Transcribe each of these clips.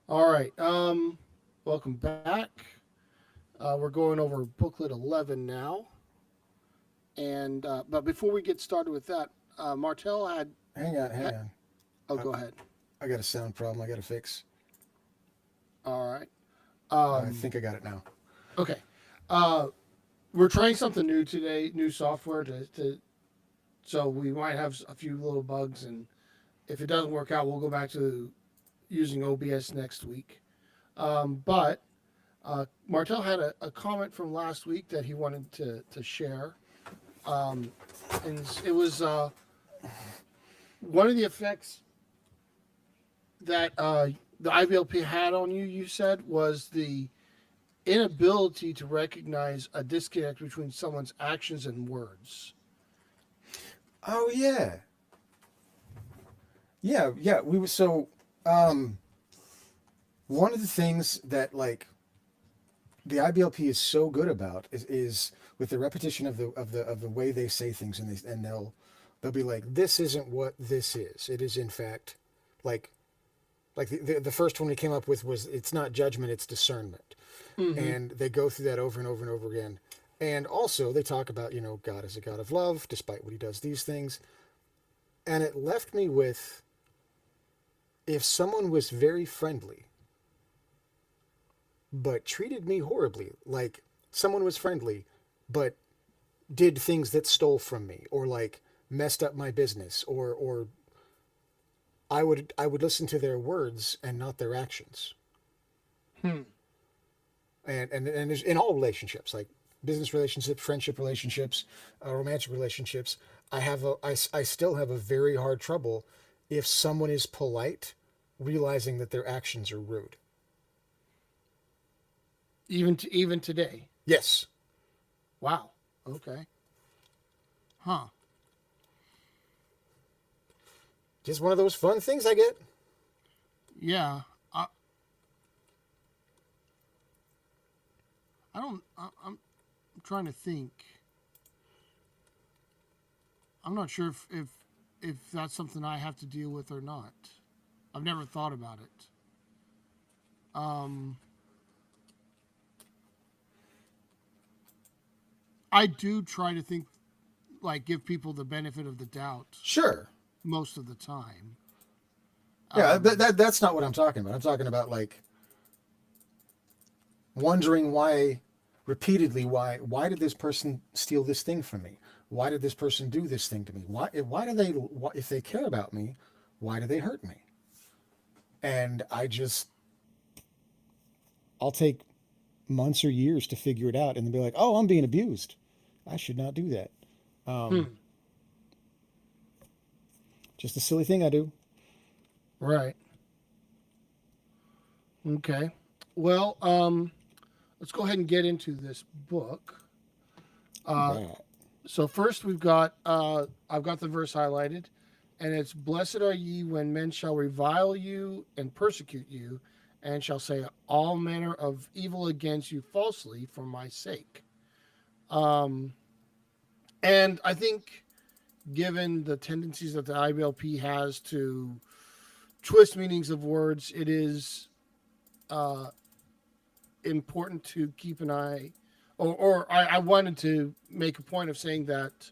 All right. Welcome back. We're going over booklet 11 now, and but before we get started with that, Martel Hang on, hang had. on. Oh, I, go ahead. I got a sound problem I got to fix. All right. I Um, think I got it now. okay. Uh, we're trying something new today. New software so we might have a few little bugs, and if it doesn't work out, we'll go back to using OBS next week. But Martel had a comment from last week that he wanted to share. Um, and it was one of the effects that the IBLP had on you, you said, was the inability to recognize a disconnect between someone's actions and words. Oh yeah, yeah. We were so. Um, One of the things that the IBLP is so good about is with the repetition of the way they say things, and they'll be like, this isn't what this is. It is in fact like the first one we came up with was, it's not judgment, it's discernment. Mm-hmm. And they go through that over and over and over again. And also they talk about, God is a God of love despite what he does these things. And it left me with, if someone was very friendly but treated me horribly, like someone was friendly but did things that stole from me, or like messed up my business, or I would listen to their words and not their actions. Hmm. And there's in all relationships, like business relationships, friendship relationships, romantic relationships. I still have a very hard trouble if someone is polite, realizing that their actions are rude. Even today. Yes. Wow. Okay. Huh. Just one of those fun things I get. Yeah. I don't. I'm trying to think. I'm not sure if that's something I have to deal with or not. I've never thought about it. Um, I do try to think, like, give people the benefit of the doubt Sure. most of the time. Yeah, Um, that's not what I'm talking about. I'm talking about like wondering why, repeatedly, why did this person steal this thing from me? Why did this person do this thing to me? Why do they, if they care about me, why do they hurt me? And I'll take months or years to figure it out, and then be like, oh, I'm being abused. I should not do that. hmm, Just a silly thing I do. right. Okay. Well, let's go ahead and get into this book. All Uh, right. so first we've got I've got the verse highlighted, and it's "Blessed are ye when men shall revile you and persecute you, and shall say all manner of evil against you falsely for my sake." Um, and I think, given the tendencies that the IBLP has to twist meanings of words, it is uh, important to keep an eye, or I wanted to make a point of saying that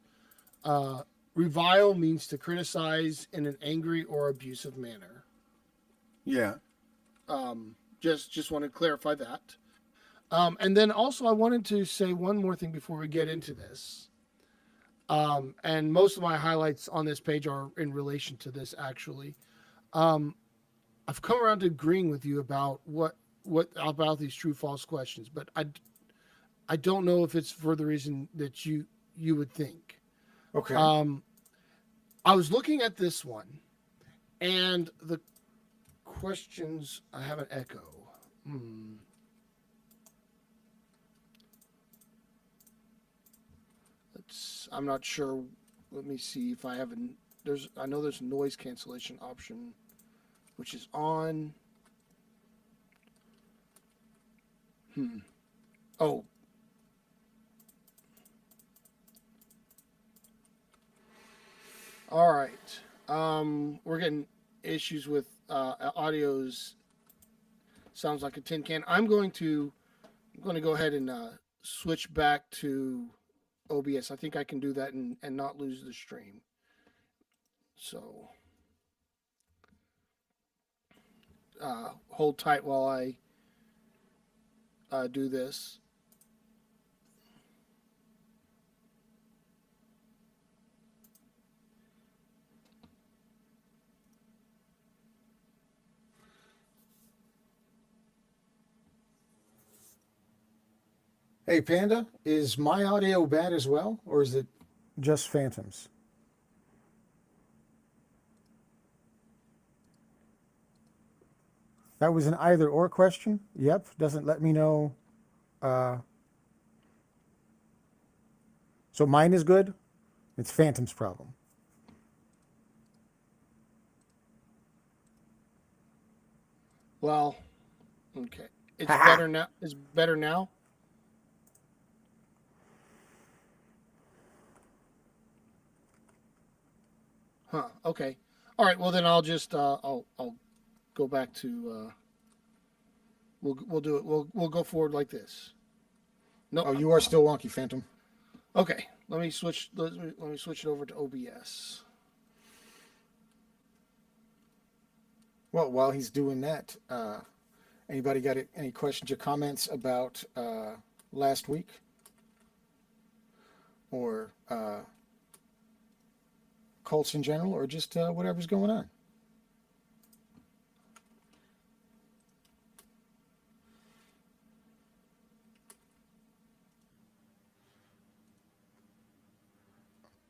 uh, revile means to criticize in an angry or abusive manner. Yeah. Just want to clarify that. And then also, I wanted to say one more thing before we get into this. And most of my highlights on this page are in relation to this, actually. Um, I've come around to agreeing with you about what about these true false questions, but I don't know if it's for the reason that you would think. Okay. Um, I was looking at this one, and the questions. I have an echo. Hmm. I'm not sure. Let me see if I have an. There's. I know there's a noise cancellation option, which is on. Hmm. Oh. All right. We're getting issues with audio's Sounds like a tin can. I'm going to go ahead and switch back to OBS. I think I can do that and not lose the stream. So hold tight while I do this. Hey, Panda, is my audio bad as well, or is it just Phantoms? That was an either or question. Yep, doesn't let me know. Uh, so mine is good. It's Phantom's problem. Well, okay. It's Haha. better now. It's better now. Huh. Okay. All right. Well, then I'll just I'll go back to we'll do it. We'll go forward like this. Nope. Oh, you are still wonky, Phantom. Okay. Let me switch it over to OBS. Well, while he's doing that, anybody got any questions or comments about last week or Colts in general, or just whatever's going on?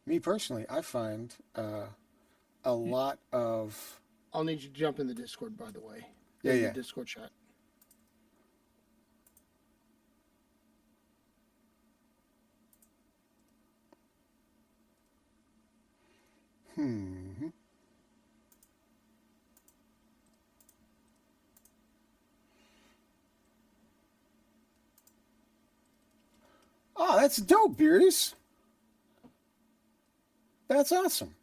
Me personally, I find a lot of I'll need you to jump in the Discord, by the way, yeah, in the yeah. Discord chat. Hmm. Oh, that's dope, Beards. That's awesome.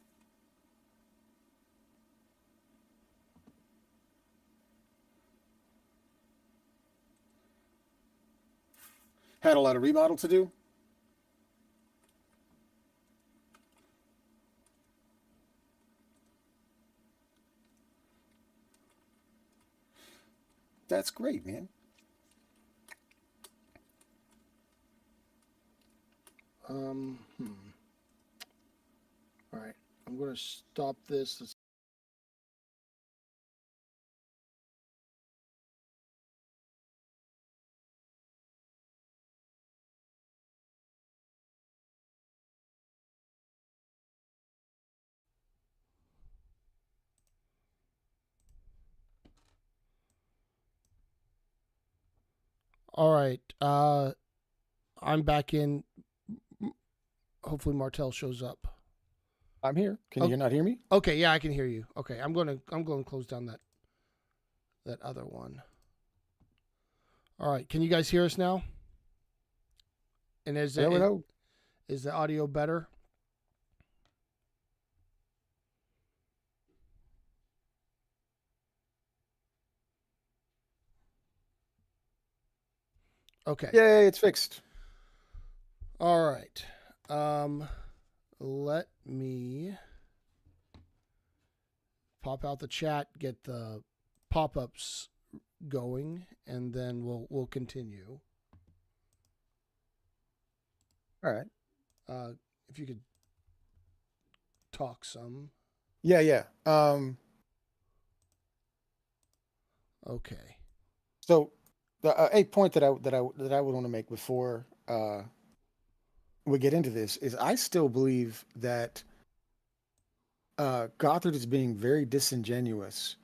Had a lot of remodel to do. That's great, man. Hmm. All right. I'm going to stop this. All right. I'm back in. Hopefully Martel shows up. I'm here. Can Oh, you not hear me? okay, yeah, I can hear you. Okay, I'm going to close down that other one. All right, can you guys hear us now? And Hello, hello. is the audio better? Okay. Yay, it's fixed. All right. Let me pop out the chat, get the pop-ups going, and then we'll continue. All right. If you could talk some. Yeah, yeah. Okay. So the a point that I would want to make before we get into this is I still believe that Gothard is being very disingenuous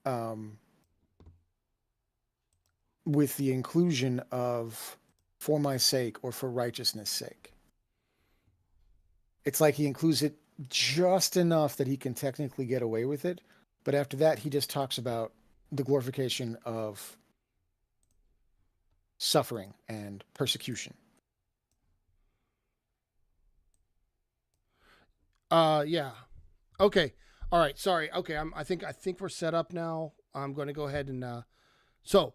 um, with the inclusion of "for my sake" or "for righteousness' sake." It's like he includes it just enough that he can technically get away with it, but after that, he just talks about the glorification of suffering and persecution. Yeah. Okay. All right. Sorry. Okay. I think we're set up now. I'm going to go ahead and So,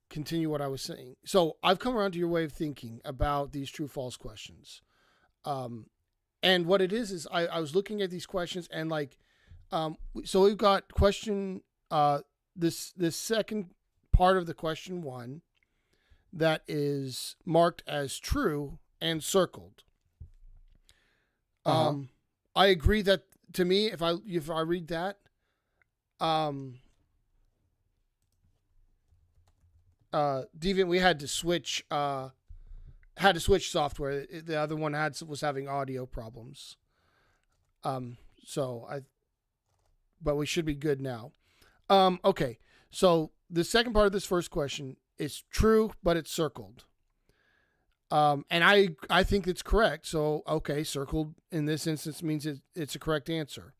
continue what I was saying. So, I've come around to your way of thinking about these true false questions. And what it is I was looking at these questions and like, so we've got question, this second part of the question one that is marked as true and circled. Uh-huh. I agree that to me, if I read that, um, Deviant, we had to switch software. The other one was having audio problems. So but we should be good now. Okay. So the second part of this first question is true, but it's circled. And I think it's correct. So okay, circled in this instance means it's a correct answer.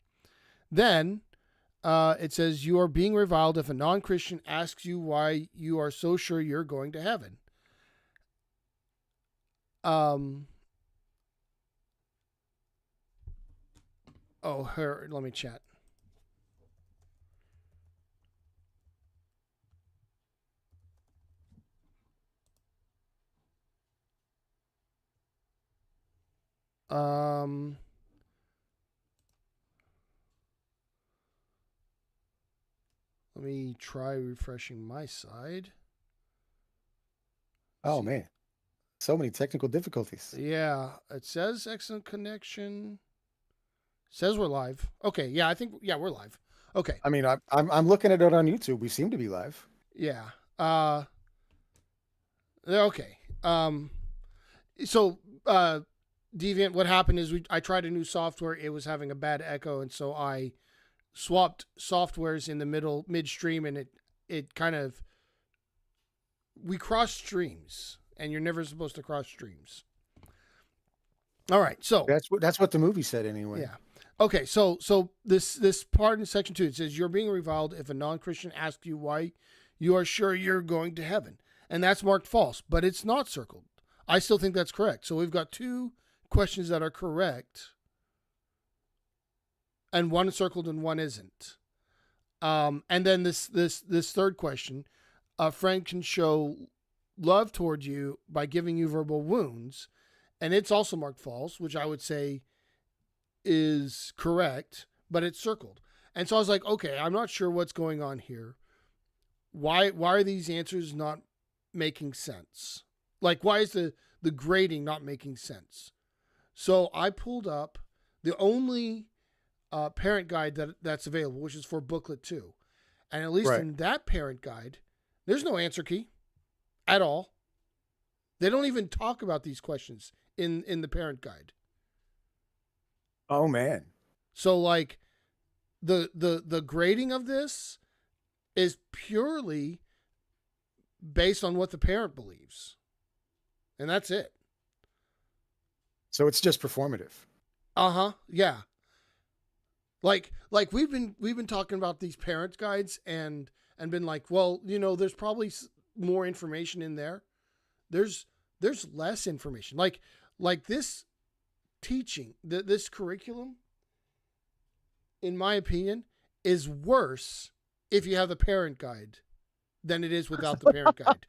Then it says you are being reviled if a non-Christian asks you why you are so sure you're going to heaven. Let me chat. Um, Let me try refreshing my side. Oh man, so many technical difficulties. Yeah, it says excellent connection. Says we're live. Okay, yeah, I think we're live. Okay. I mean, I'm looking at it on YouTube. We seem to be live. Yeah. Okay. So Deviant, what happened is I tried a new software. It was having a bad echo, and so I swapped softwares in the midstream, and it kind of we crossed streams, and you're never supposed to cross streams. All right, so That's what the movie said anyway. yeah. Okay, so this part in section 2, it says you're being reviled if a non-Christian asks you why you are sure you're going to heaven, and that's marked false, but it's not circled. I still think that's correct. So we've got two questions that are correct, and one is circled and one isn't. And then this third question, a friend can show love towards you by giving you verbal wounds, and it's also marked false, which I would say is correct, but it's circled. And so I was like, okay, I'm not sure what's going on here. Why are these answers not making sense? Like, why is the grading not making sense? So I pulled up the only parent guide that's available, which is for Booklet 2. And at least Right. in that parent guide, there's no answer key at all. They don't even talk about these questions in the parent guide. Oh man. So like the grading of this is purely based on what the parent believes. And that's it. So it's just performative. Uh-huh. Yeah. Like we've been talking about these parent guides and been like, well, there's probably more information in there. There's less information. Like this teaching, this curriculum, in my opinion, is worse if you have the parent guide than it is without the parent guide.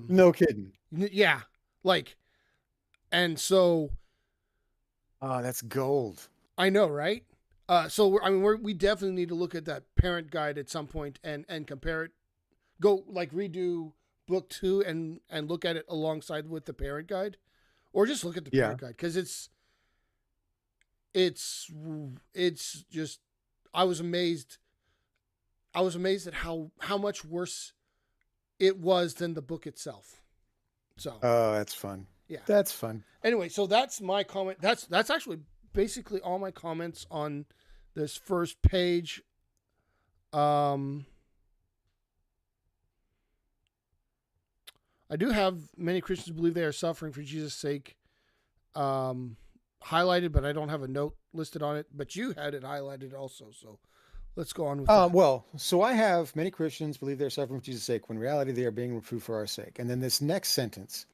No kidding. Yeah, like, and so Oh, that's gold. I know, right? So we definitely need to look at that parent guide at some point and compare it. Go like redo book 2 and look at it alongside with the parent guide, or just look at the parent guide because it's just I was amazed. I was amazed at how much worse it was than the book itself. So Oh, that's fun. yeah. That's fun. Anyway, so that's my comment. That's actually basically all my comments on this first page. I do have many Christians believe they are suffering for Jesus' sake highlighted, but I don't have a note listed on it. But you had it highlighted also, so let's go on with that. Well, so I have many Christians believe they're suffering for Jesus' sake, when in reality they are being reproved for our sake. And then this next sentence,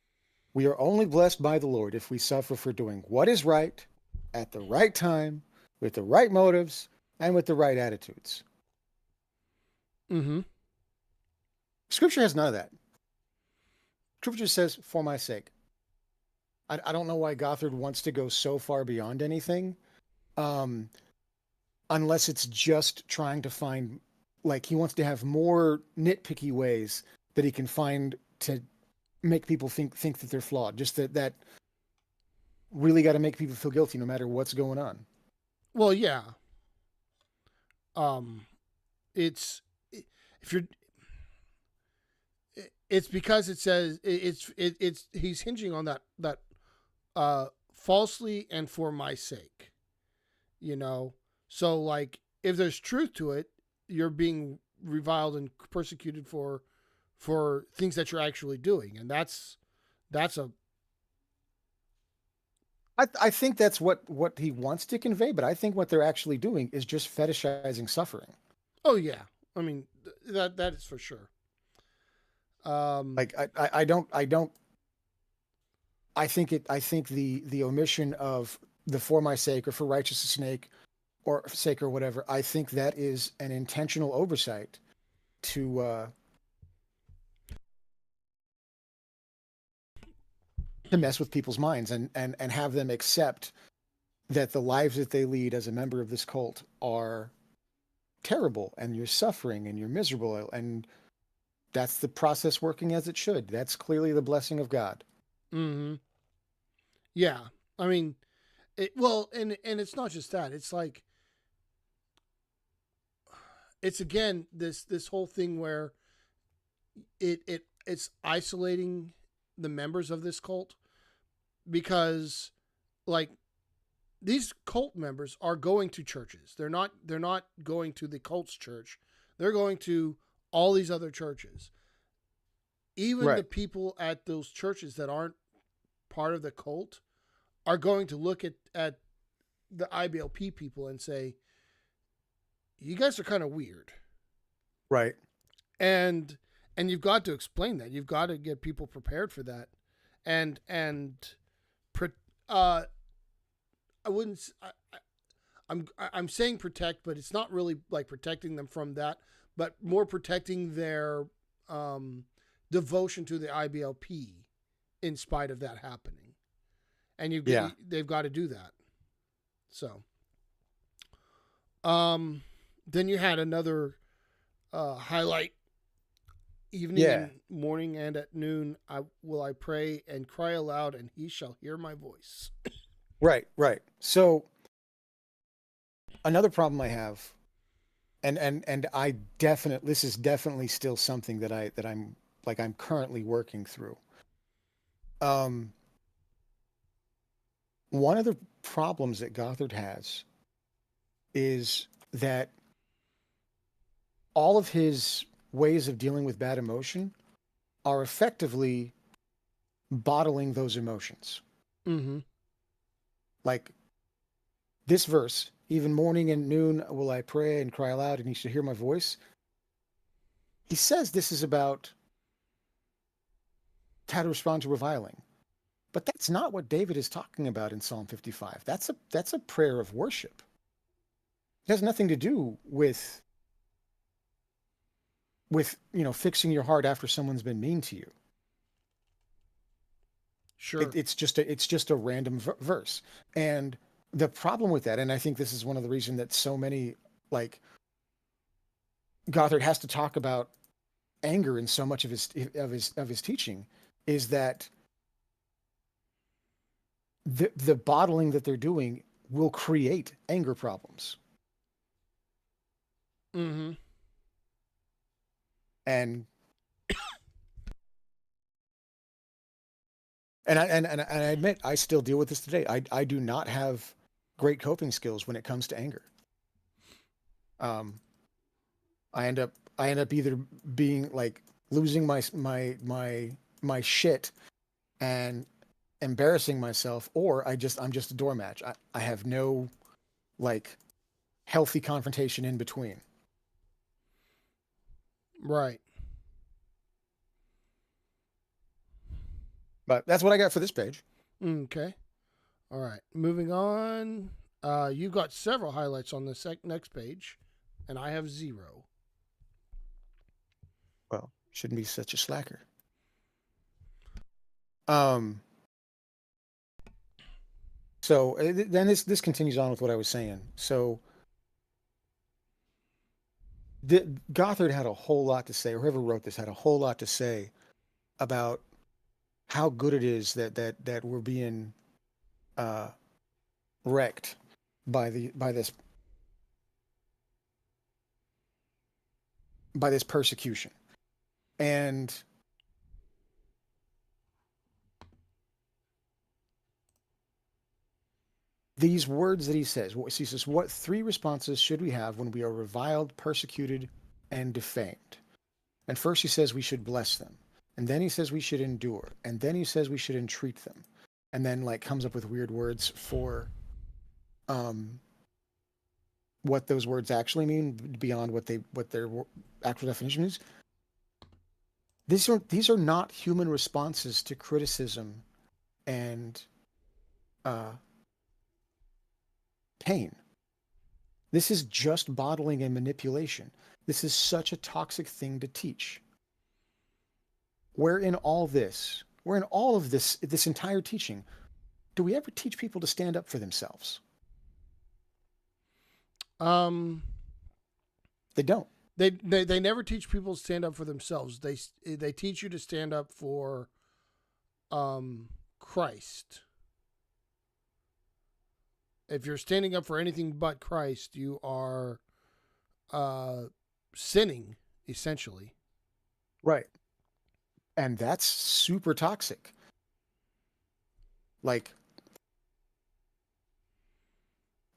we are only blessed by the Lord if we suffer for doing what is right, at the right time, with the right motives, and with the right attitudes. Mm-hmm. Scripture has none of that. Scripture says, for my sake. I don't know why Gothard wants to go so far beyond anything, um, unless it's just trying to find, like, he wants to have more nitpicky ways that he can find to make people think that they're flawed. Just that really got to make people feel guilty no matter what's going on. Well, yeah. Um, it's if you're, it's because it says it's he's hinging on that falsely and for my sake, you know. So like, if there's truth to it, you're being reviled and persecuted for things that you're actually doing, and that's a I think that's what he wants to convey, but I think what they're actually doing is just fetishizing suffering. oh yeah. I mean that is for sure. Like I don't I think the omission of the for my sake or for righteousness sake or sake or whatever, I think that is an intentional oversight to mess with people's minds and have them accept that the lives that they lead as a member of this cult are terrible and you're suffering and you're miserable and that's the process working as it should. That's clearly the blessing of God. Mm-hmm. Yeah. I mean, well, and it's not just that. It's like it's again this whole thing where it's isolating the members of this cult because like these cult members are going to churches. They're not going to the cult's church. They're going to all these other churches. Even the Right. people at those churches that aren't part of the cult are going to look at the IBLP people and say, "You guys are kind of weird." Right. And you've got to explain that. You've got to get people prepared for that. And uh I wouldn't I'm saying protect, but it's not really like protecting them from that, but more protecting their um devotion to the IBLP in spite of that happening. And Yeah. they've got to do that. So, um then you had another highlight. Evening Yeah. and morning and at noon I pray and cry aloud, and he shall hear my voice. Right. Right. So another problem I have, and I definitely this is definitely still something that I'm like I'm currently working through. Um, one of the problems that Gothard has is that all of his ways of dealing with bad emotion are effectively bottling those emotions. Mm-hmm. Like this verse, even morning and noon will I pray and cry aloud, and he shall hear my voice. He says this is about how to respond to reviling. But that's not what David is talking about in Psalm 55. That's a prayer of worship. It has nothing to do with fixing your heart after someone's been mean to you. Sure. It's just a random verse. And the problem with that, and I think this is one of the reasons that so many like Gothard has to talk about anger in so much of his teaching, is that the bottling that they're doing will create anger problems. Mm-hmm. And and I admit I still deal with this today. I do not have great coping skills when it comes to anger. Um, I end up either being like losing my shit and embarrassing myself, or I'm just a doormatch. I have no like healthy confrontation in between. Right. But that's what I got for this page. Okay. All right. Moving on. You've got several highlights on the next page, and I have 0. Well, shouldn't be such a slacker. Um, so then this continues on with what I was saying. So Gothard had a whole lot to say, or whoever wrote this had a whole lot to say about how good it is that we're being uh, wrecked by this persecution. And these words that he says, what 3 responses should we have when we are reviled, persecuted, and defamed? And first he says we should bless them. And then he says we should endure. And then he says we should entreat them. And then like comes up with weird words for what those words actually mean beyond what their actual definition is. These are not human responses to criticism and pain. This is just bottling and manipulation. This is such a toxic thing to teach. Where in all of this, this entire teaching, do we ever teach people to stand up for themselves? They don't. They never teach people to stand up for themselves. They teach you to stand up for Christ. If you're standing up for anything but Christ, you are sinning, essentially. Right. And that's super toxic. Like,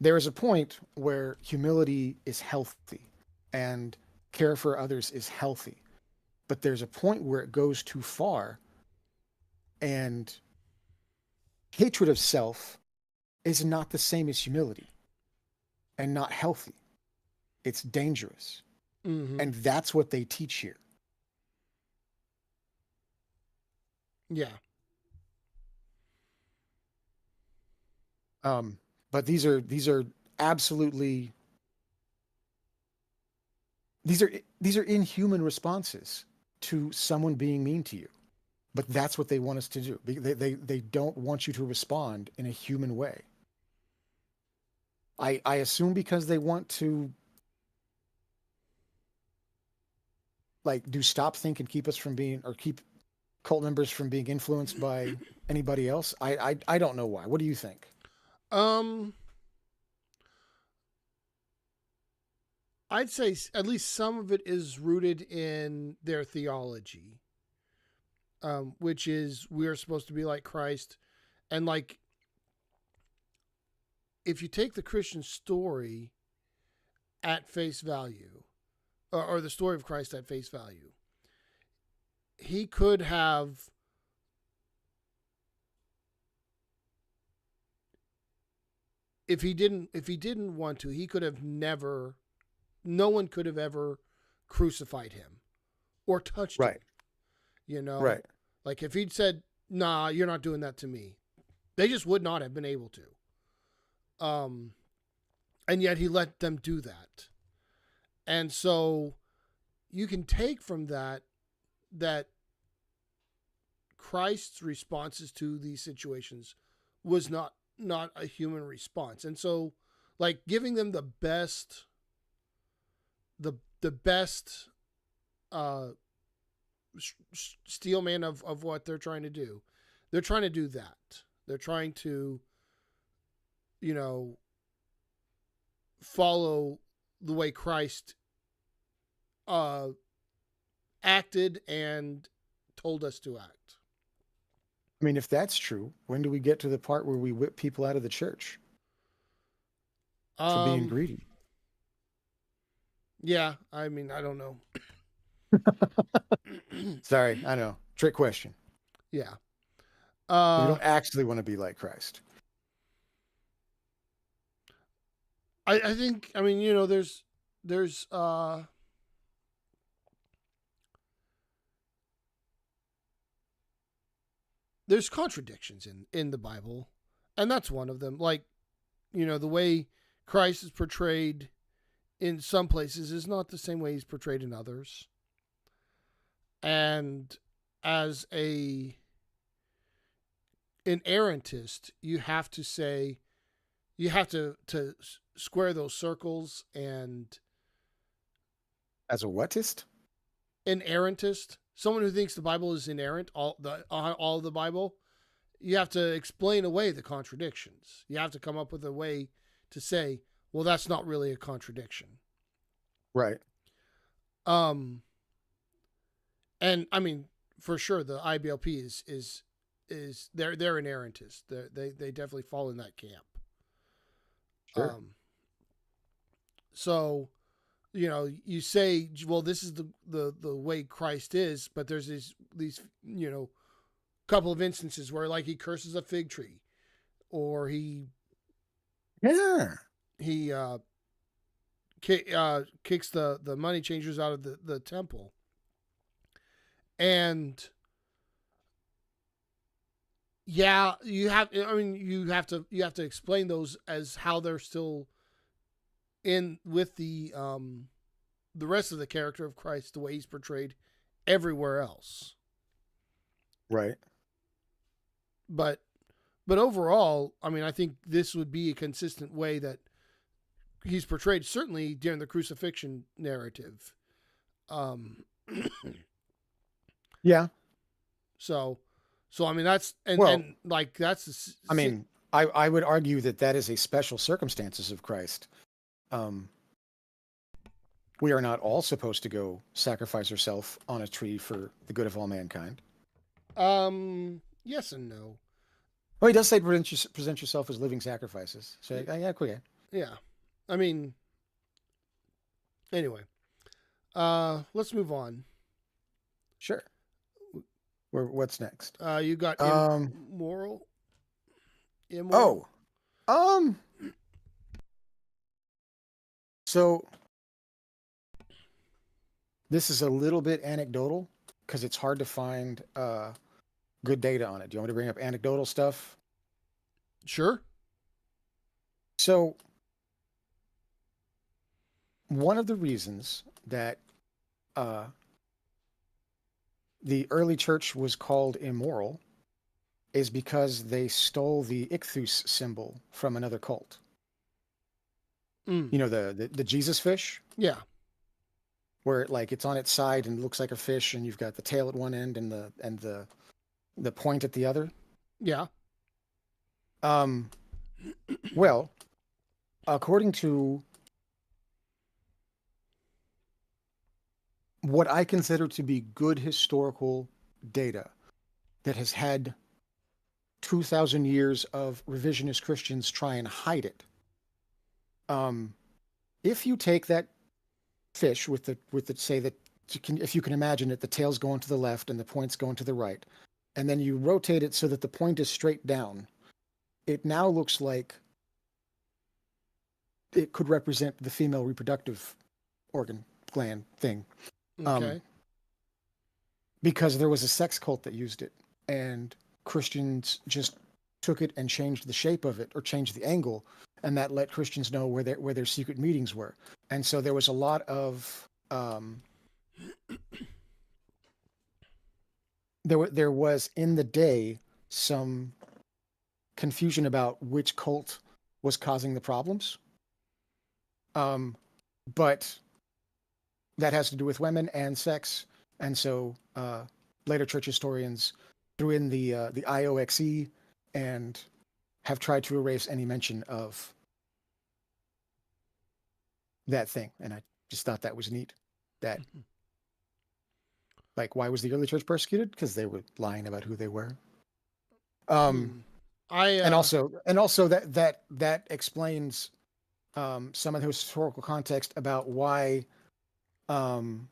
there is a point where humility is healthy and care for others is healthy. But there's a point where it goes too far, and hatred of self is not the same as humility and not healthy. It's dangerous. Mm-hmm. And that's what they teach here. Yeah. But these are absolutely these are inhuman responses to someone being mean to you. But that's what they want us to do. They don't want you to respond in a human way. I assume because they want to like do stop think and keep us from being, or keep cult members from being influenced by anybody else. I don't know why. What do you think? I'd say at least some of it is rooted in their theology, which is we are supposed to be like Christ. And like, if you take the Christian story at face value, or the story of Christ at face value, he could have if he didn't want to, he could have never, no one could have ever crucified him or touched him. You know? Right. Like if he'd said, "Nah, you're not doing that to me," they just would not have been able to. And yet he let them do that. And so you can take from that Christ's responses to these situations was not a human response. And so like giving them the best uh steel man of what they're trying to do. They're trying to do that. They're trying to, you know, follow the way Christ acted and told us to act. I mean, if that's true, when do we get to the part where we whip people out of the church for being greedy? Yeah, I mean, I don't know. Sorry, I know. Trick question. Yeah. We don't actually want to be like Christ. I think, I mean, you know, there's contradictions in the Bible, and that's one of them. Like the way Christ is portrayed in some places is not the same way he's portrayed in others. And as a inerrantist, you have to say, you have to square those circles. And As a whatist? inerrantist, someone who thinks the Bible is inerrant, all of the Bible, you have to explain away the contradictions. You have to come up with a way to say, well, that's not really a contradiction. Right. And I mean, for sure, the IBLP is they're inerrantist. They definitely fall in that camp. Sure. So you say, well, this is the way Christ is, but there's these couple of instances where, like, he curses a fig tree, or Yeah. he kicks the money changers out of the temple, and yeah, you have. I mean, you have to explain those as how they're still in with the rest of the character of Christ, the way he's portrayed everywhere else. Right. But overall, I mean, I think this would be a consistent way that he's portrayed, certainly during the crucifixion narrative. Yeah. So I mean, that's Well, and like that's I mean, I would argue that is a special circumstances of Christ. We are not all supposed to go sacrifice ourselves on a tree for the good of all mankind. yes and no. Well, he does say present yourself as living sacrifices. So yeah, quick. Yeah, I mean, anyway, let's move on. Sure. What's next? You got immoral. Oh, so this is a little bit anecdotal because it's hard to find good data on it. Do you want me to bring up anecdotal stuff? Sure. So one of the reasons that the early church was called immoral is because they stole the ichthus symbol from another cult. You know, the Jesus fish? Yeah. Where it's on its side and looks like a fish, and you've got the tail at one end and the point at the other. Yeah. Well, according to what I consider to be good historical data that has had 2,000 years of revisionist Christians try and hide it. If you take that fish with the say that if you can imagine it, the tail's going to the left and the point's going to the right, and then you rotate it so that the point is straight down, it now looks like it could represent the female reproductive organ gland thing. Okay. Because there was a sex cult that used it, and Christians just took it and changed the shape of it or changed the angle, and that let Christians know where their secret meetings were. And so there was a lot of there was in the day some confusion about which cult was causing the problems. But that has to do with women and sex, and so later church historians threw in the IOXE and have tried to erase any mention of that thing. And I just thought that was neat. That, why was the early church persecuted? Because they were lying about who they were. And also that explains some of the historical context about why the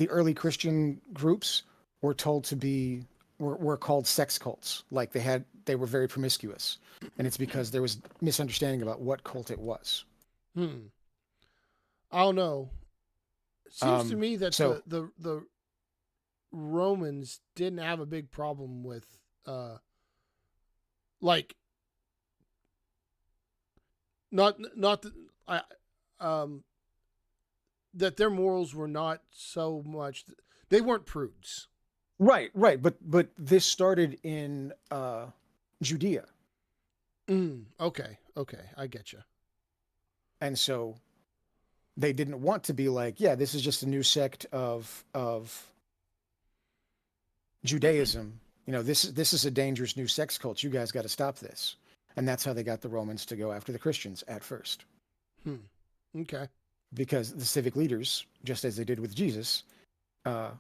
early Christian groups were told to be were called sex cults. Like they were very promiscuous, and it's because there was misunderstanding about what cult it was. I don't know. It seems to me that the Romans didn't have a big problem with like not that I um that their morals were not so much. They weren't prudes. Right, right. But this started in Judea, Okay, okay, I get you. and so they didn't want to be like, yeah, this is just a new sect of Judaism. You know, this is a dangerous new sex cult. You guys got to stop this. And that's how they got the Romans to go after the Christians at first, Hmm. Okay. because the civic leaders, just as they did with Jesus, uh,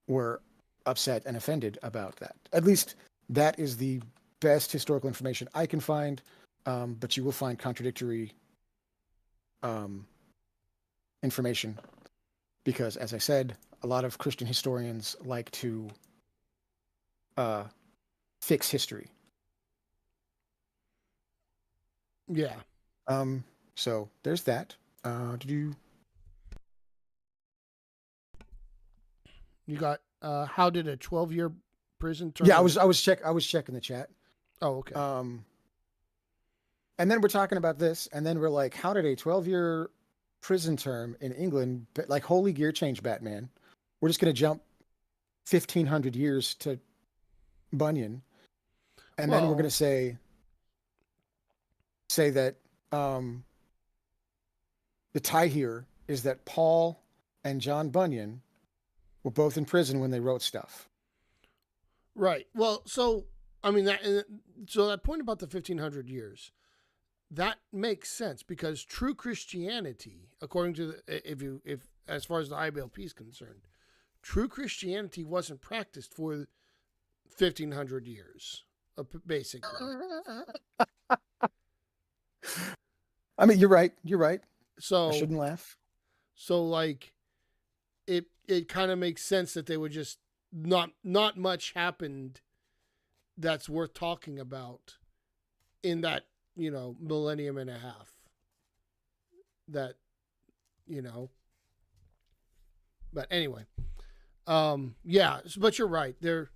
were upset and offended about that. At least that is the best historical information I can find. But you will find contradictory um, information because, as I said, a lot of Christian historians like to uh, fix history. Yeah. So there's that. Did you? You got how did a 12-year prison term Yeah, in I was checking the chat. Oh, okay. Um, and then we're talking about this, and then we're like, how did a 12-year prison term in England, like holy gear change, Batman? We're just gonna jump 1,500 years to Bunyan, and then we're gonna Well, say that um, the tie here is that Paul and John Bunyan were both in prison when they wrote stuff. right. Well, so I mean so that point about the 1500 years, that makes sense because true Christianity, according to if as far as the IBLP is concerned, true Christianity wasn't practiced for 1500 years, basically. I mean, you're right. You're right. I So shouldn't laugh. like it kind of makes sense that they would just not much happened that's worth talking about in that millennium and a half that you know but anyway yeah, but you're right, they're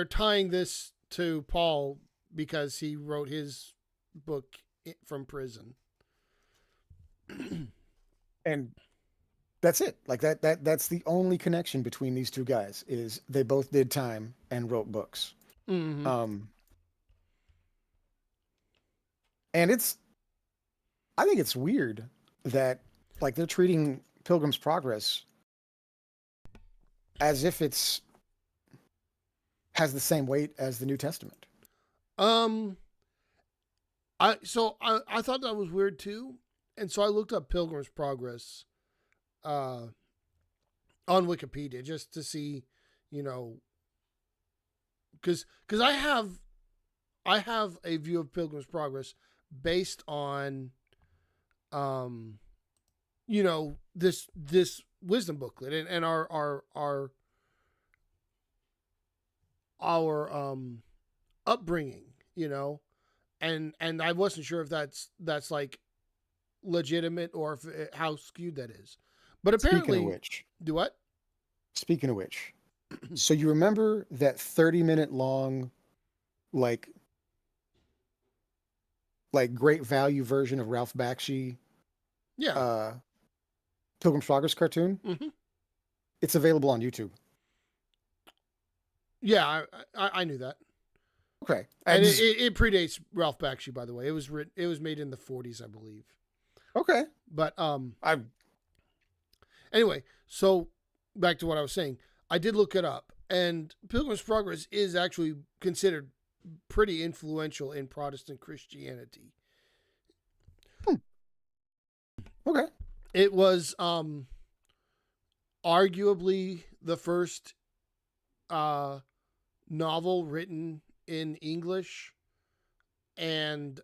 tying this to Paul because he wrote his book from prison. And that's it. Like that's the only connection between these two guys is they both did time and wrote books. Mm-hmm. Um, and I think it's weird that like they're treating Pilgrim's Progress as if it's has the same weight as the New Testament. um I thought that was weird too, and so I looked up Pilgrim's Progress uh on Wikipedia just to see, you know, because I have a view of Pilgrim's Progress based on um this wisdom booklet and our upbringing, and I wasn't sure if that's like legitimate or if how skewed that is, but Speaking of apparently, which, do what? speaking of which, so you remember that 30-minute long like great value version of Ralph Bakshi Yeah. uh Pilgrim's Progress cartoon? Hmm. It's available on YouTube. Yeah, I knew that. Okay. I And just it predates Ralph Bakshi, by the way. It was made in the 40s, I believe. okay. But I anyway, so back to what I was saying. I did look it up, and Pilgrim's Progress is actually considered pretty influential in Protestant Christianity. hmm, okay. It was arguably the first uh novel written in English, and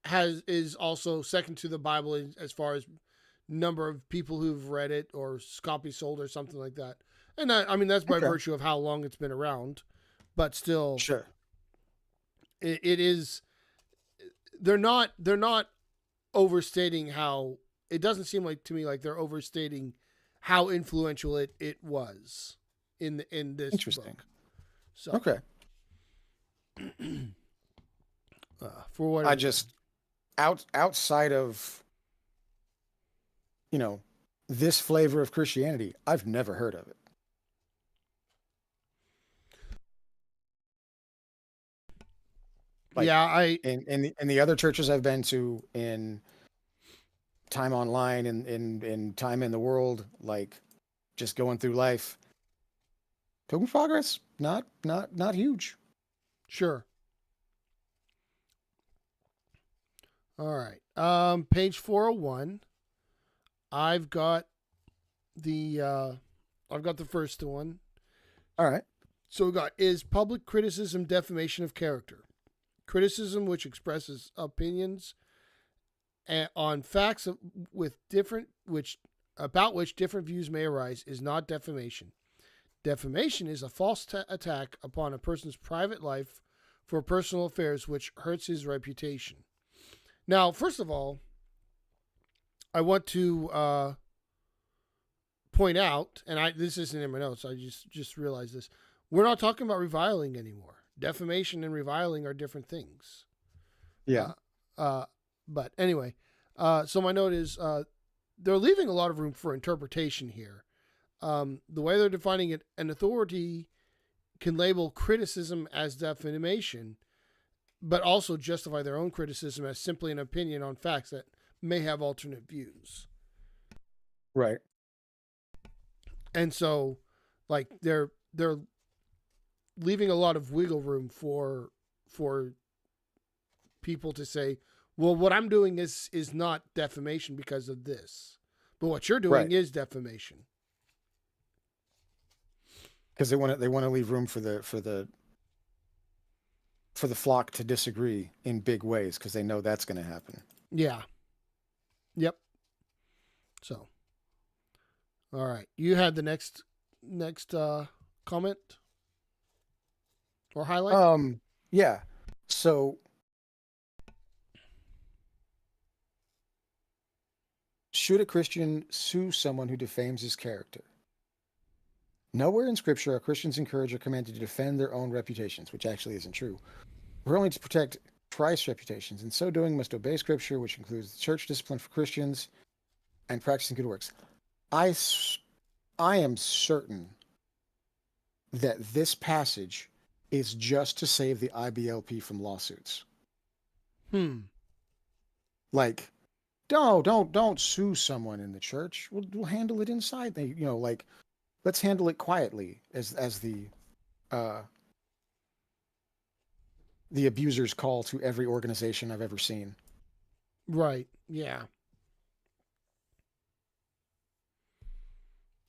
has is also second to the Bible as far as number of people who've read it or copies sold or something like that. And I mean that's by Okay. virtue of how long it's been around, but still, Sure. it is. They're not overstating how. It doesn't seem like to me like they're overstating how influential it was in this Interesting. book. So Okay. For what I it's just outside of, you know, this flavor of Christianity, I've never heard of it. Like yeah, I in the other churches I've been to, in time online and in time in the world, like just going through life, Pilgrim's Progress, not huge. sure. All right. Page 401. I've got the I've got the first one. All right. So we got, is public criticism defamation of character? Criticism which expresses opinions on facts with different which about which different views may arise is not defamation. Defamation is a false attack upon a person's private life for personal affairs which hurts his reputation. Now, first of all, I want to point out, and this isn't in my notes, I just realized this. We're not talking about reviling anymore. Defamation and reviling are different things. Yeah. But anyway, so my note is they're leaving a lot of room for interpretation here. The way they're defining it, an authority can label criticism as defamation, but also justify their own criticism as simply an opinion on facts that may have alternate views. Right. And so, like, they're leaving a lot of wiggle room for people to say, well, what I'm doing is not defamation because of this, but what you're doing Right. is defamation. Because they want to leave room for the flock to disagree in big ways, because they know that's going to happen. Yeah. Yep. So, all right, you had the next comment or highlight. Yeah. So, should a Christian sue someone who defames his character? Nowhere in Scripture are Christians encouraged or commanded to defend their own reputations, which actually isn't true. We're only to protect Christ's reputations. In so doing, must obey Scripture, which includes church discipline for Christians and practicing good works. I am certain that this passage is just to save the IBLP from lawsuits. Like, don't sue someone in the church. We'll handle it inside. They, like, let's handle it quietly, as the abuser's call to every organization I've ever seen. Right. Yeah.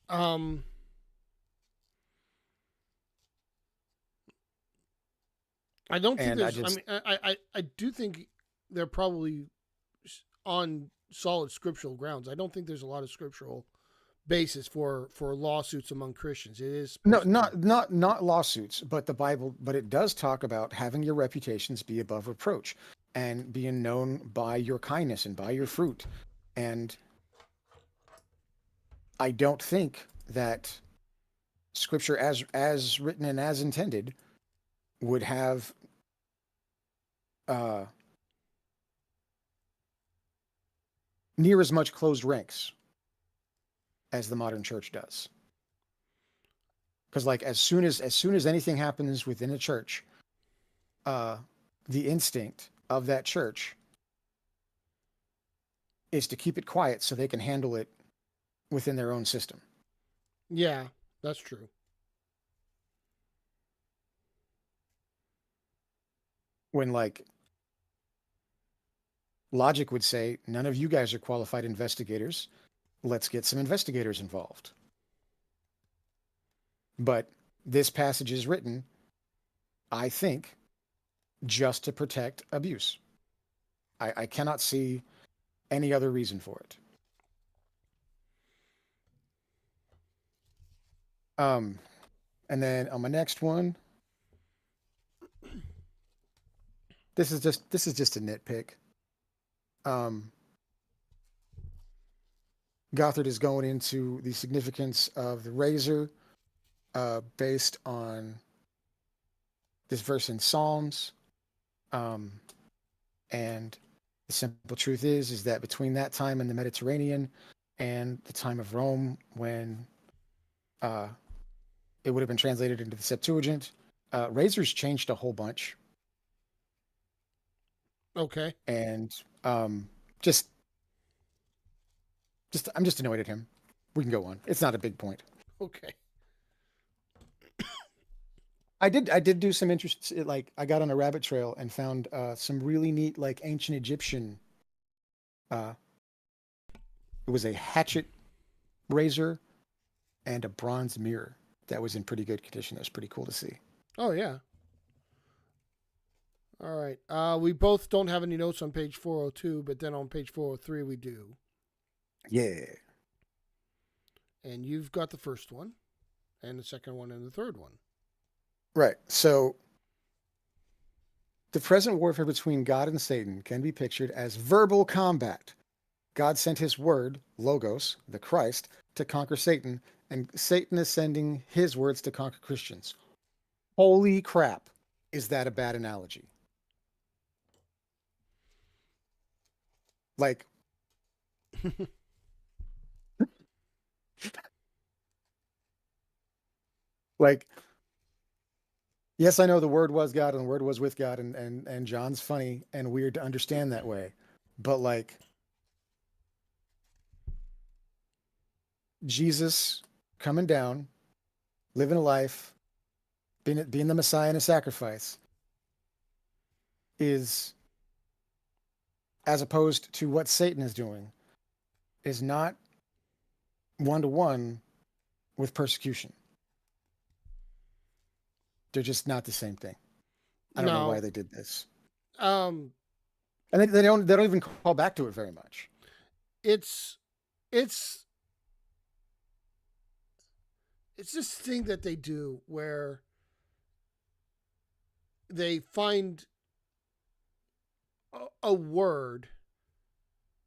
I don't think And there's. I mean, I do think they're probably on solid scriptural grounds. I don't think there's a lot of scriptural basis for lawsuits among Christians. It is no, supposed to be. not lawsuits, but the Bible. But it does talk about having your reputations be above reproach and being known by your kindness and by your fruit. And I don't think that Scripture, as written and as intended, would have near as much closed ranks as the modern church does. Because, like, as soon as anything happens within a church, the instinct of that church is to keep it quiet so they can handle it within their own system. Yeah, that's true. When, like, logic would say, none of you guys are qualified investigators. Let's get some investigators involved. But this passage is written, I think, just to protect abuse. I cannot see any other reason for it. And then on my next one, this is just a nitpick. Gothard is going into the significance of the razor based on this verse in Psalms. And the simple truth is that between that time in the Mediterranean and the time of Rome, when uh, it would have been translated into the Septuagint, razors changed a whole bunch. Okay. And just, I'm just annoyed at him. We can go on. It's not a big point. Okay. I did do some interest. Like I got on a rabbit trail and found some really neat, like ancient Egyptian. Uh, it was a hatchet razor and a bronze mirror that was in pretty good condition. That was pretty cool to see. Oh yeah. All right. We both don't have any notes on page 402, but then on page 403 we do. Yeah. And you've got the first one, and the second one, and the third one. Right. So the present warfare between God and Satan can be pictured as verbal combat. God sent his word, Logos, the Christ, to conquer Satan, and Satan is sending his words to conquer Christians. Holy crap. Is that a bad analogy? Like, like, yes, I know the word was God and the word was with God, and John's funny and weird to understand that way. But like Jesus coming down, living a life, being the Messiah and a sacrifice is, as opposed to what Satan is doing, is not one to one with persecution. They're just not the same thing. I don't know why Now, they did this, um, and they don't even call back to it very much. it's it's it's this thing that they do where they find a word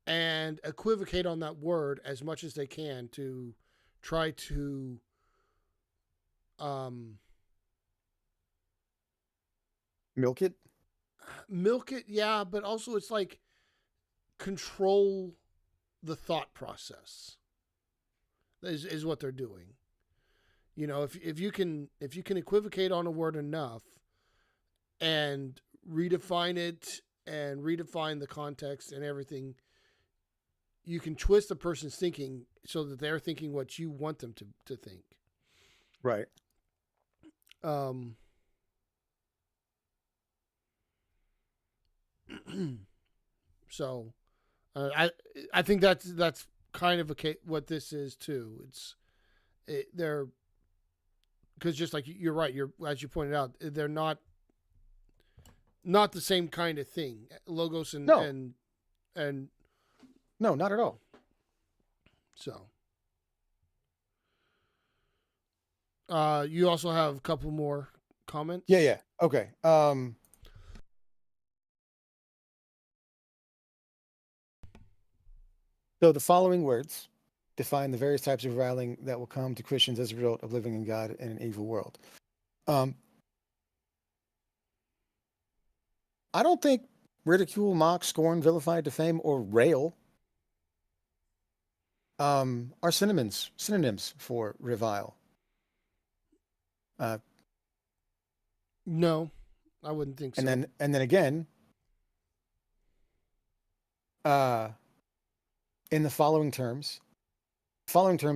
and equivocate on that word as much as they can to try to um, Milk it. milk it. Yeah, but also it's like control the thought process is what they're doing. You know, if you can equivocate on a word enough and redefine it and redefine the context and everything, you can twist a person's thinking so that they're thinking what you want them to think. Right. Um, so I think that's kind of what this is too. They're because just like you're right, you're as you pointed out, they're not the same kind of thing. Logos No, and no, not at all. so you also have a couple more Yeah, comments. yeah. Okay. So the following words define the various types of riling that will come to Christians as a result of living in God in an evil world. Um, I don't think ridicule, mock, scorn, vilify, defame, or rail are synonyms for revile. Uh, No, I wouldn't think and so. then again, uh, in the following terms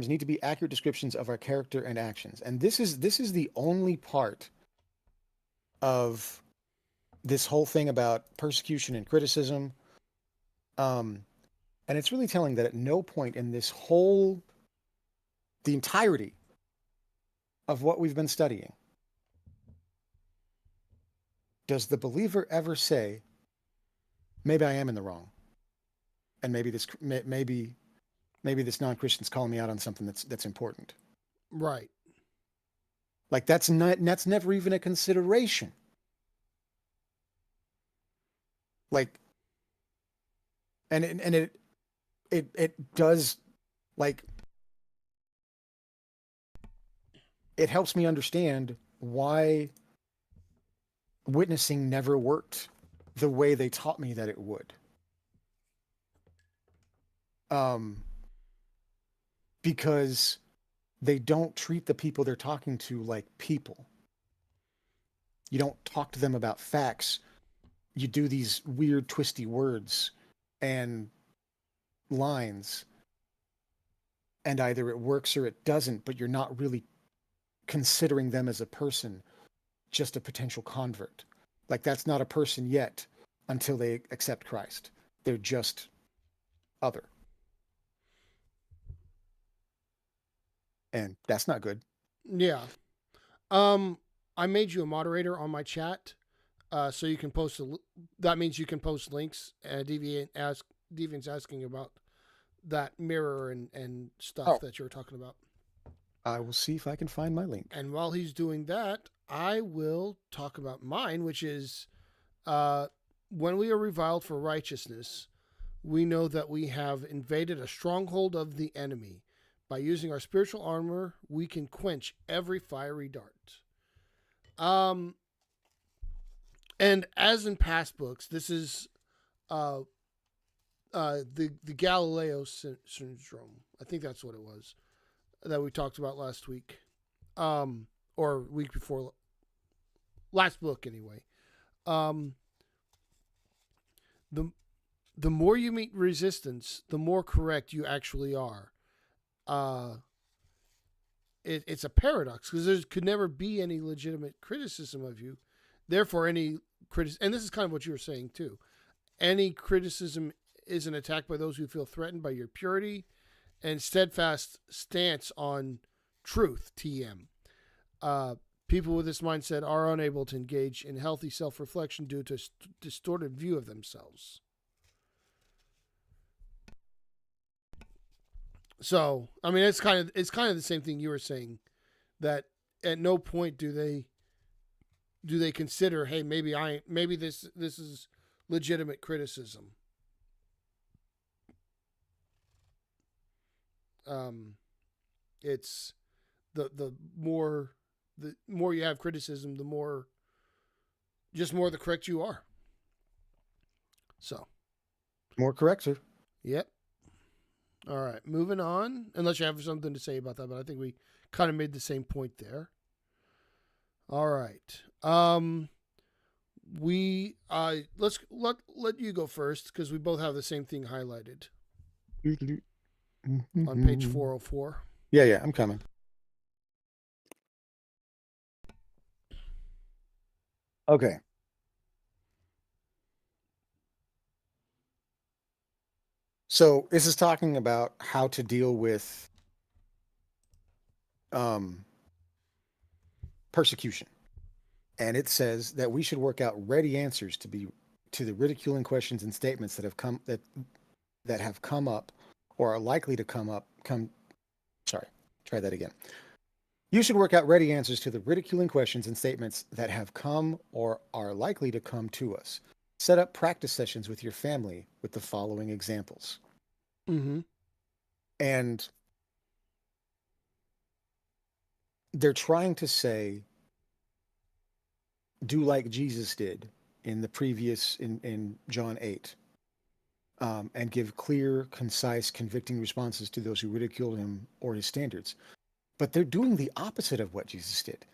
need to be accurate descriptions of our character and actions. And this is the only part of this whole thing about persecution and criticism. Um, and it's really telling that at no point in the entirety of what we've been studying, does the believer ever say, maybe I am in the wrong, and maybe this non-Christian's calling me out on something that's important. Right. Like that's never even a consideration. Like, and it does, like, it helps me understand why witnessing never worked the way they taught me that it would. Because they don't treat the people they're talking to like people. You don't talk to them about facts. You do these weird, twisty words and lines, and either it works or it doesn't, but you're not really considering them as a person, just a potential convert. Like, that's not a person yet until they accept Christ. They're just other. And that's not good. Yeah. I made you a moderator on my chat, so you can post. That means you can post links. Deviant's asking about that mirror and stuff Oh, that you were talking about. I will see if I can find my link. And while he's doing that, I will talk about mine, which is when we are reviled for righteousness, we know that we have invaded a stronghold of the enemy. By using our spiritual armor, we can quench every fiery dart. And as in past books, this is the Galileo syndrome. I think that's what it was that we talked about last week, or week before. Last book, anyway. The the more you meet resistance, the more correct you actually are. It's a paradox because there could never be any legitimate criticism of you. Therefore, any and this is kind of what you were saying too. Any criticism is an attack by those who feel threatened by your purity and steadfast stance on truth. TM. People with this mindset are unable to engage in healthy self-reflection due to a distorted view of themselves. So, I mean, it's kind of the same thing you were saying, that at no point do they consider, hey, maybe this is legitimate criticism. It's the more you have criticism, the more the correct you are. So, More correct, sir. yep. All right, moving on. Unless you have something to say about that, but I think we kind of made the same point there. All right. We let's let you go first because we both have the same thing highlighted on page 404. Yeah, I'm coming. Okay. So this is talking about how to deal with persecution. And it says that we should work out ready answers to the ridiculing questions and statements that have come up or are likely to come up. Sorry, try that again. You should work out ready answers to the ridiculing questions and statements that have come or are likely to come to us. Set up practice sessions with your family with the following examples. Mm-hmm. And they're trying to say, do like Jesus did in the previous, in John 8, and give clear, concise, convicting responses to those who ridicule him or his standards. But they're doing the opposite of what Jesus did.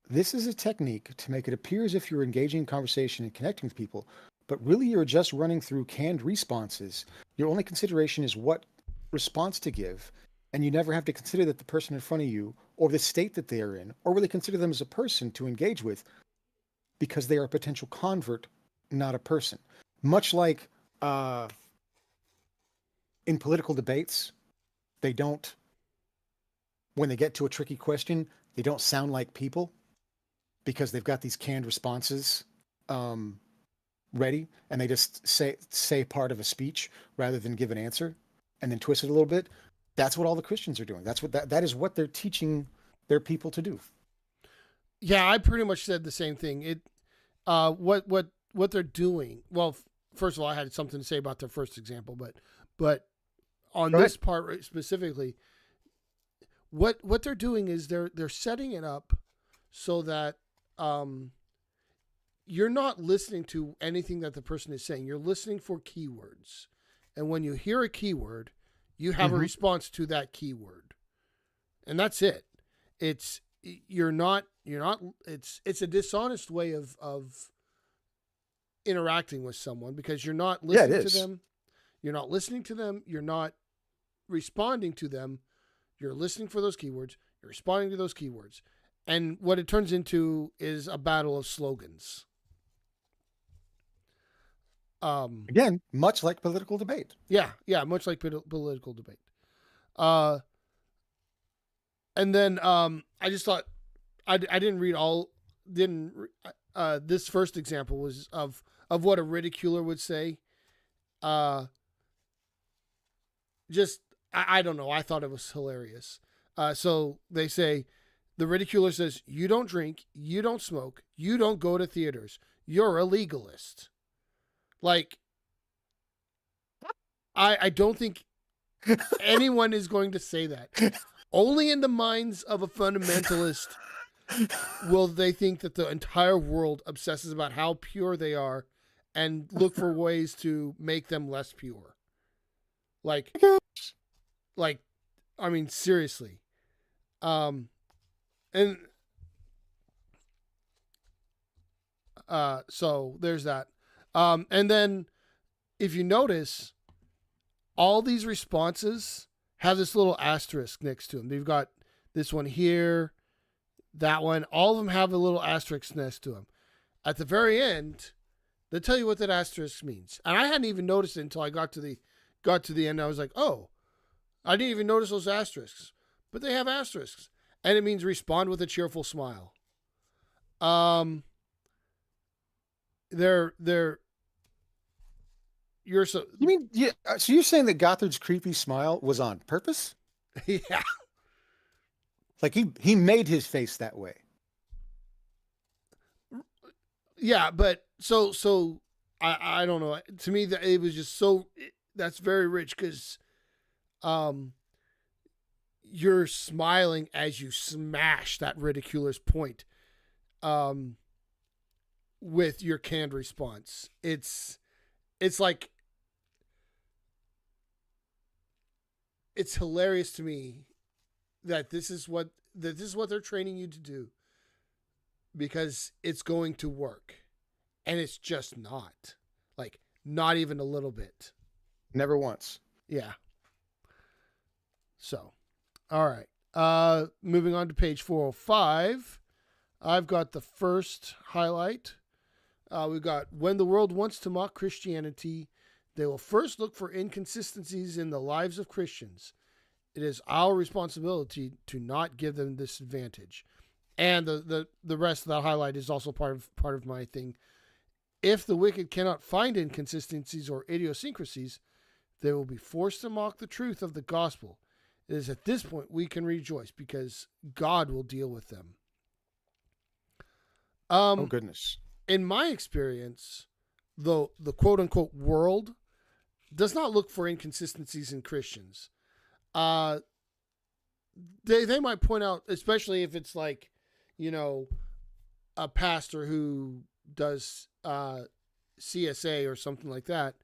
This is a technique to make it appear as if you're engaging in conversation and connecting with people, but really you're just running through canned responses. Your only consideration is what response to give, and you never have to consider that the person in front of you or the state that they are in, or really consider them as a person to engage with, because they are a potential convert, not a person. Much like in political debates, they don't, when they get to a tricky question, they don't sound like people because they've got these canned responses ready, and they just say part of a speech rather than give an answer and then twist it a little bit. That's what all the Christians are doing. That's what that is what they're teaching their people to do. Yeah, I pretty much said the same thing. What they're doing. Well, first of all, I had something to say about their first example, but on Go this ahead. part specifically, what they're doing is they're setting it up so that you're not listening to anything that the person is saying. You're listening for keywords. And when you hear a keyword, you have a response to that keyword. And that's it. It's you're not it's a dishonest way of interacting with someone because you're not listening to them. You're not listening to them. You're not responding to them. You're listening for those keywords. You're responding to those keywords. And what it turns into is a battle of slogans. Again, much like political debate. Yeah, much like political debate. And then I just thought I didn't read all. This first example was of what a ridiculer would say. Just I don't know. I thought it was hilarious. So they say the ridiculer says, "You don't drink, you don't smoke, you don't go to theaters. You're a legalist." Like, I don't think anyone is going to say that. Only in the minds of a fundamentalist will they think that the entire world obsesses about how pure they are and look for ways to make them less pure. Like, I mean, seriously. And so there's that. And then if you notice, all these responses have this little asterisk next to them. They've got this one here, that one. All of them have a little asterisk next to them. At the very end, they tell you what that asterisk means. And I hadn't even noticed it until I got to the end. I was like, oh, I didn't even notice those asterisks. But they have asterisks. And it means respond with a cheerful smile. You're so. You mean so you're saying that Gothard's creepy smile was on purpose? Yeah. Like he made his face that way. Yeah, but so I don't know. To me, that it was just so. That's very rich because, you're smiling as you smash that ridiculer's point, with your canned response. It's like. It's hilarious to me that this is what they're training you to do because it's going to work, and it's just not. Like, not even a little bit. Never once. Yeah. So, all right. Moving on to page 405. I've got the first highlight. We've got when the world wants to mock Christianity, they will first look for inconsistencies in the lives of Christians. It is our responsibility to not give them this advantage. And the rest of that highlight is also part of my thing. If the wicked cannot find inconsistencies or idiosyncrasies, they will be forced to mock the truth of the gospel. It is at this point we can rejoice because God will deal with them. Oh, goodness. In my experience, the quote unquote world does not look for inconsistencies in Christians. They might point out, especially if it's like, a pastor who does CSA or something like that.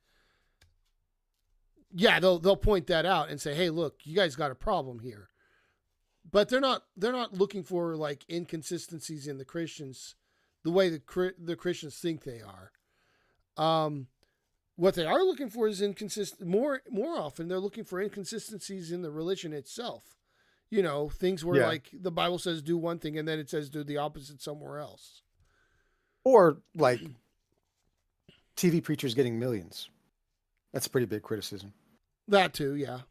Yeah, they'll point that out and say, "Hey, look, you guys got a problem here." But they're not looking for like inconsistencies in the Christians the way the Christians think they are. What they are looking for is more often they're looking for inconsistencies in the religion itself. Things where like the Bible says do one thing and then it says do the opposite somewhere else. Or like TV preachers getting millions. That's a pretty big criticism. That too, yeah.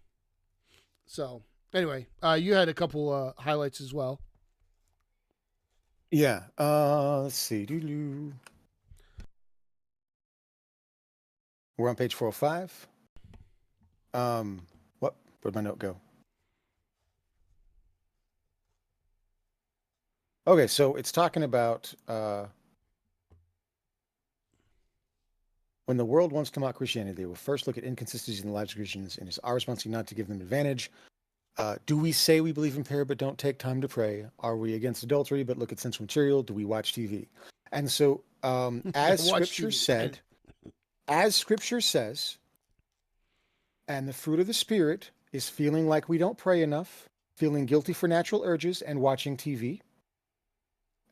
So anyway, you had a couple highlights as well. Yeah. Let's see. We're on page 405. Where'd my note go? Okay, so it's talking about when the world wants to mock Christianity, they will first look at inconsistencies in the lives of Christians, and it's our responsibility not to give them advantage. Do we say we believe in prayer but don't take time to pray? Are we against adultery but look at sensual material? Do we watch TV? And so, And watch TV. And as Scripture says, and the fruit of the Spirit is feeling like we don't pray enough, feeling guilty for natural urges, and watching TV.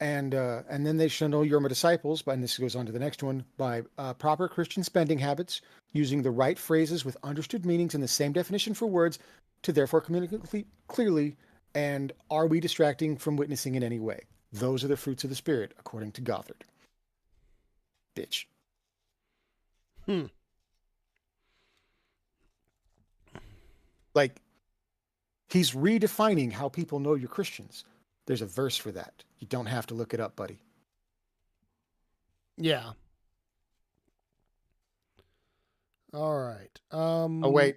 And then they shall know you're my disciples, and this goes on to the next one, by proper Christian spending habits, using the right phrases with understood meanings and the same definition for words to therefore communicate clearly. And are we distracting from witnessing in any way? Those are the fruits of the Spirit, according to Gothard. Bitch. hmm. Like, he's redefining how people know you're Christians. There's a verse for that. You don't have to look it up, buddy. Yeah. All right. Oh, wait.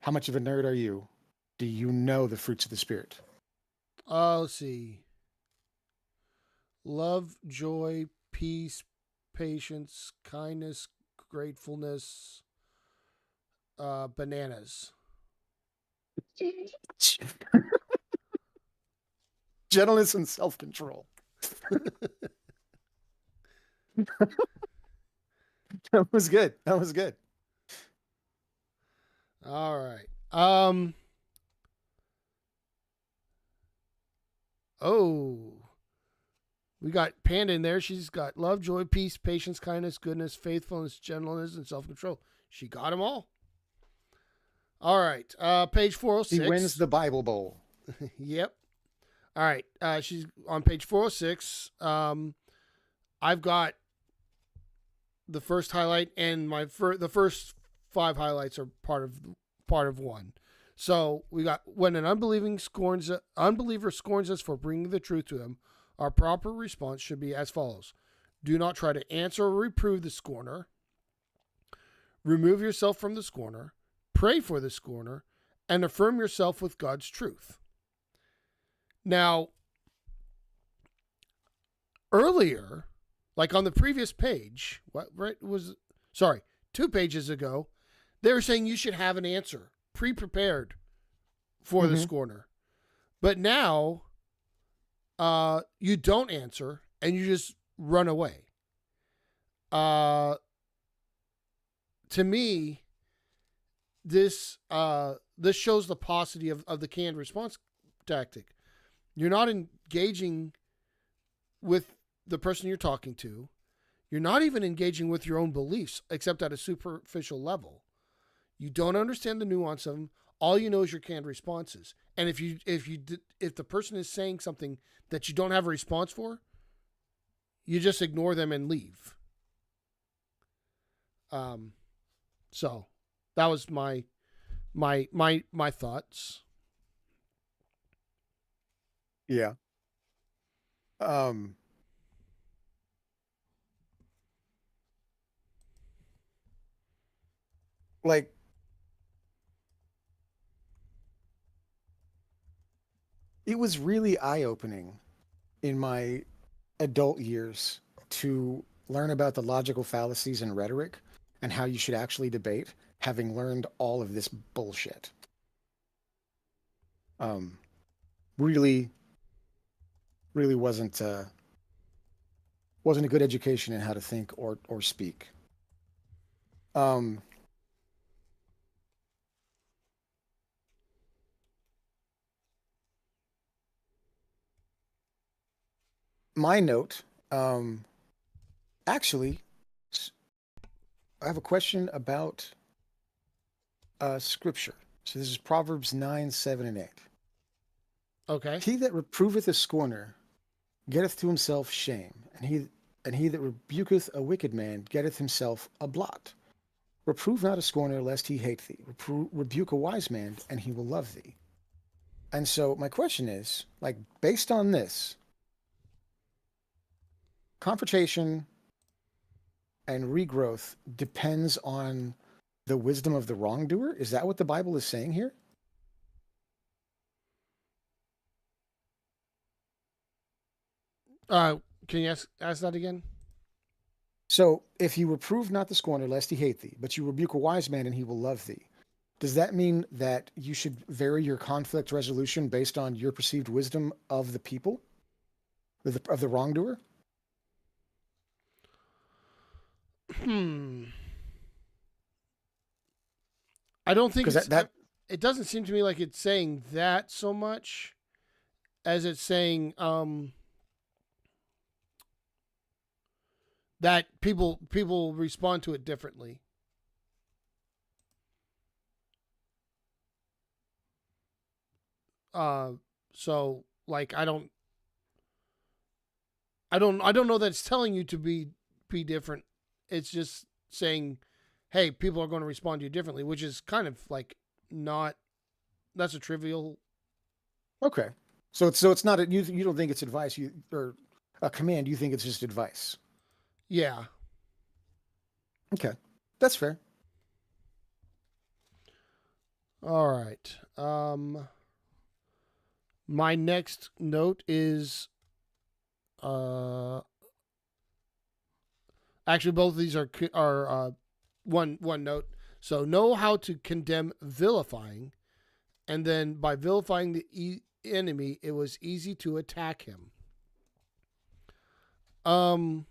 How much of a nerd are you? Do you know the fruits of the Spirit? Let's see. Love, joy, peace, patience, kindness, gratefulness, bananas. Gentleness and self-control. That was good. That was good. All right. Oh, we got Panda in there. She's got love, joy, peace, patience, kindness, goodness, faithfulness, gentleness, and self-control. She got them all. All right. Page 406. He wins the Bible Bowl. Yep. All right. She's on page 406. I've got the first highlight, and the first 5 highlights are part of one. So we got, when an unbeliever scorns us for bringing the truth to them, our proper response should be as follows: do not try to answer or reprove the scorner. Remove yourself from the scorner. Pray for the scorner, and affirm yourself with God's truth. Now, earlier, like on the previous page, 2 pages ago, they were saying you should have an answer pre-prepared for the scorner. But now, you don't answer and you just run away. To me, this shows the paucity of the canned response tactic. You're not engaging with the person you're talking to. You're not even engaging with your own beliefs, except at a superficial level. You don't understand the nuance of them. All you know is your canned responses. And if the person is saying something that you don't have a response for, you just ignore them and leave. So that was my thoughts. Yeah. Like, it was really eye-opening in my adult years to learn about the logical fallacies in rhetoric and how you should actually debate, having learned all of this bullshit. Really, really wasn't a good education in how to think or speak. My note, actually, I have a question about scripture. So this is Proverbs 9, 7, and 8. Okay. He that reproveth a scorner getteth to himself shame, and he that rebuketh a wicked man getteth himself a blot. Reprove not a scorner, lest he hate thee. Rebuke a wise man, and he will love thee. And so my question is, like, based on this, confrontation and regrowth depends on the wisdom of the wrongdoer? Is that what the Bible is saying here? Can you ask that again? So, if you reprove not the scorner, lest he hate thee, but you rebuke a wise man, and he will love thee, does that mean that you should vary your conflict resolution based on your perceived wisdom of the people? of the wrongdoer? Hmm. I don't think Because it's. that It doesn't seem to me like it's saying that so much as it's saying that people respond to it differently. Uh, so like I don't know that it's telling you to be different. It's just saying, hey, people are going to respond to you differently, which is kind of like not. That's a trivial. okay. So it's not you don't think it's advice you or a command. You think it's just advice. Yeah. Okay, that's fair. All right. My next note is actually both of these are one note. So know how to condemn vilifying, and then by vilifying the enemy, it was easy to attack him. Um,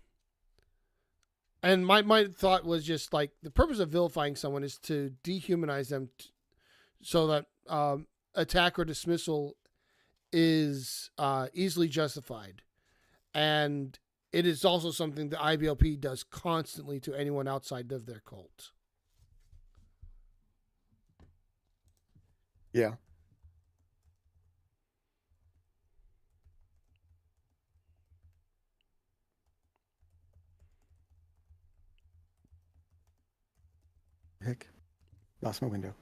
and my thought was just like the purpose of vilifying someone is to dehumanize them, so that attack or dismissal is easily justified, and it is also something the IBLP does constantly to anyone outside of their cult. Yeah. Heck, lost my window.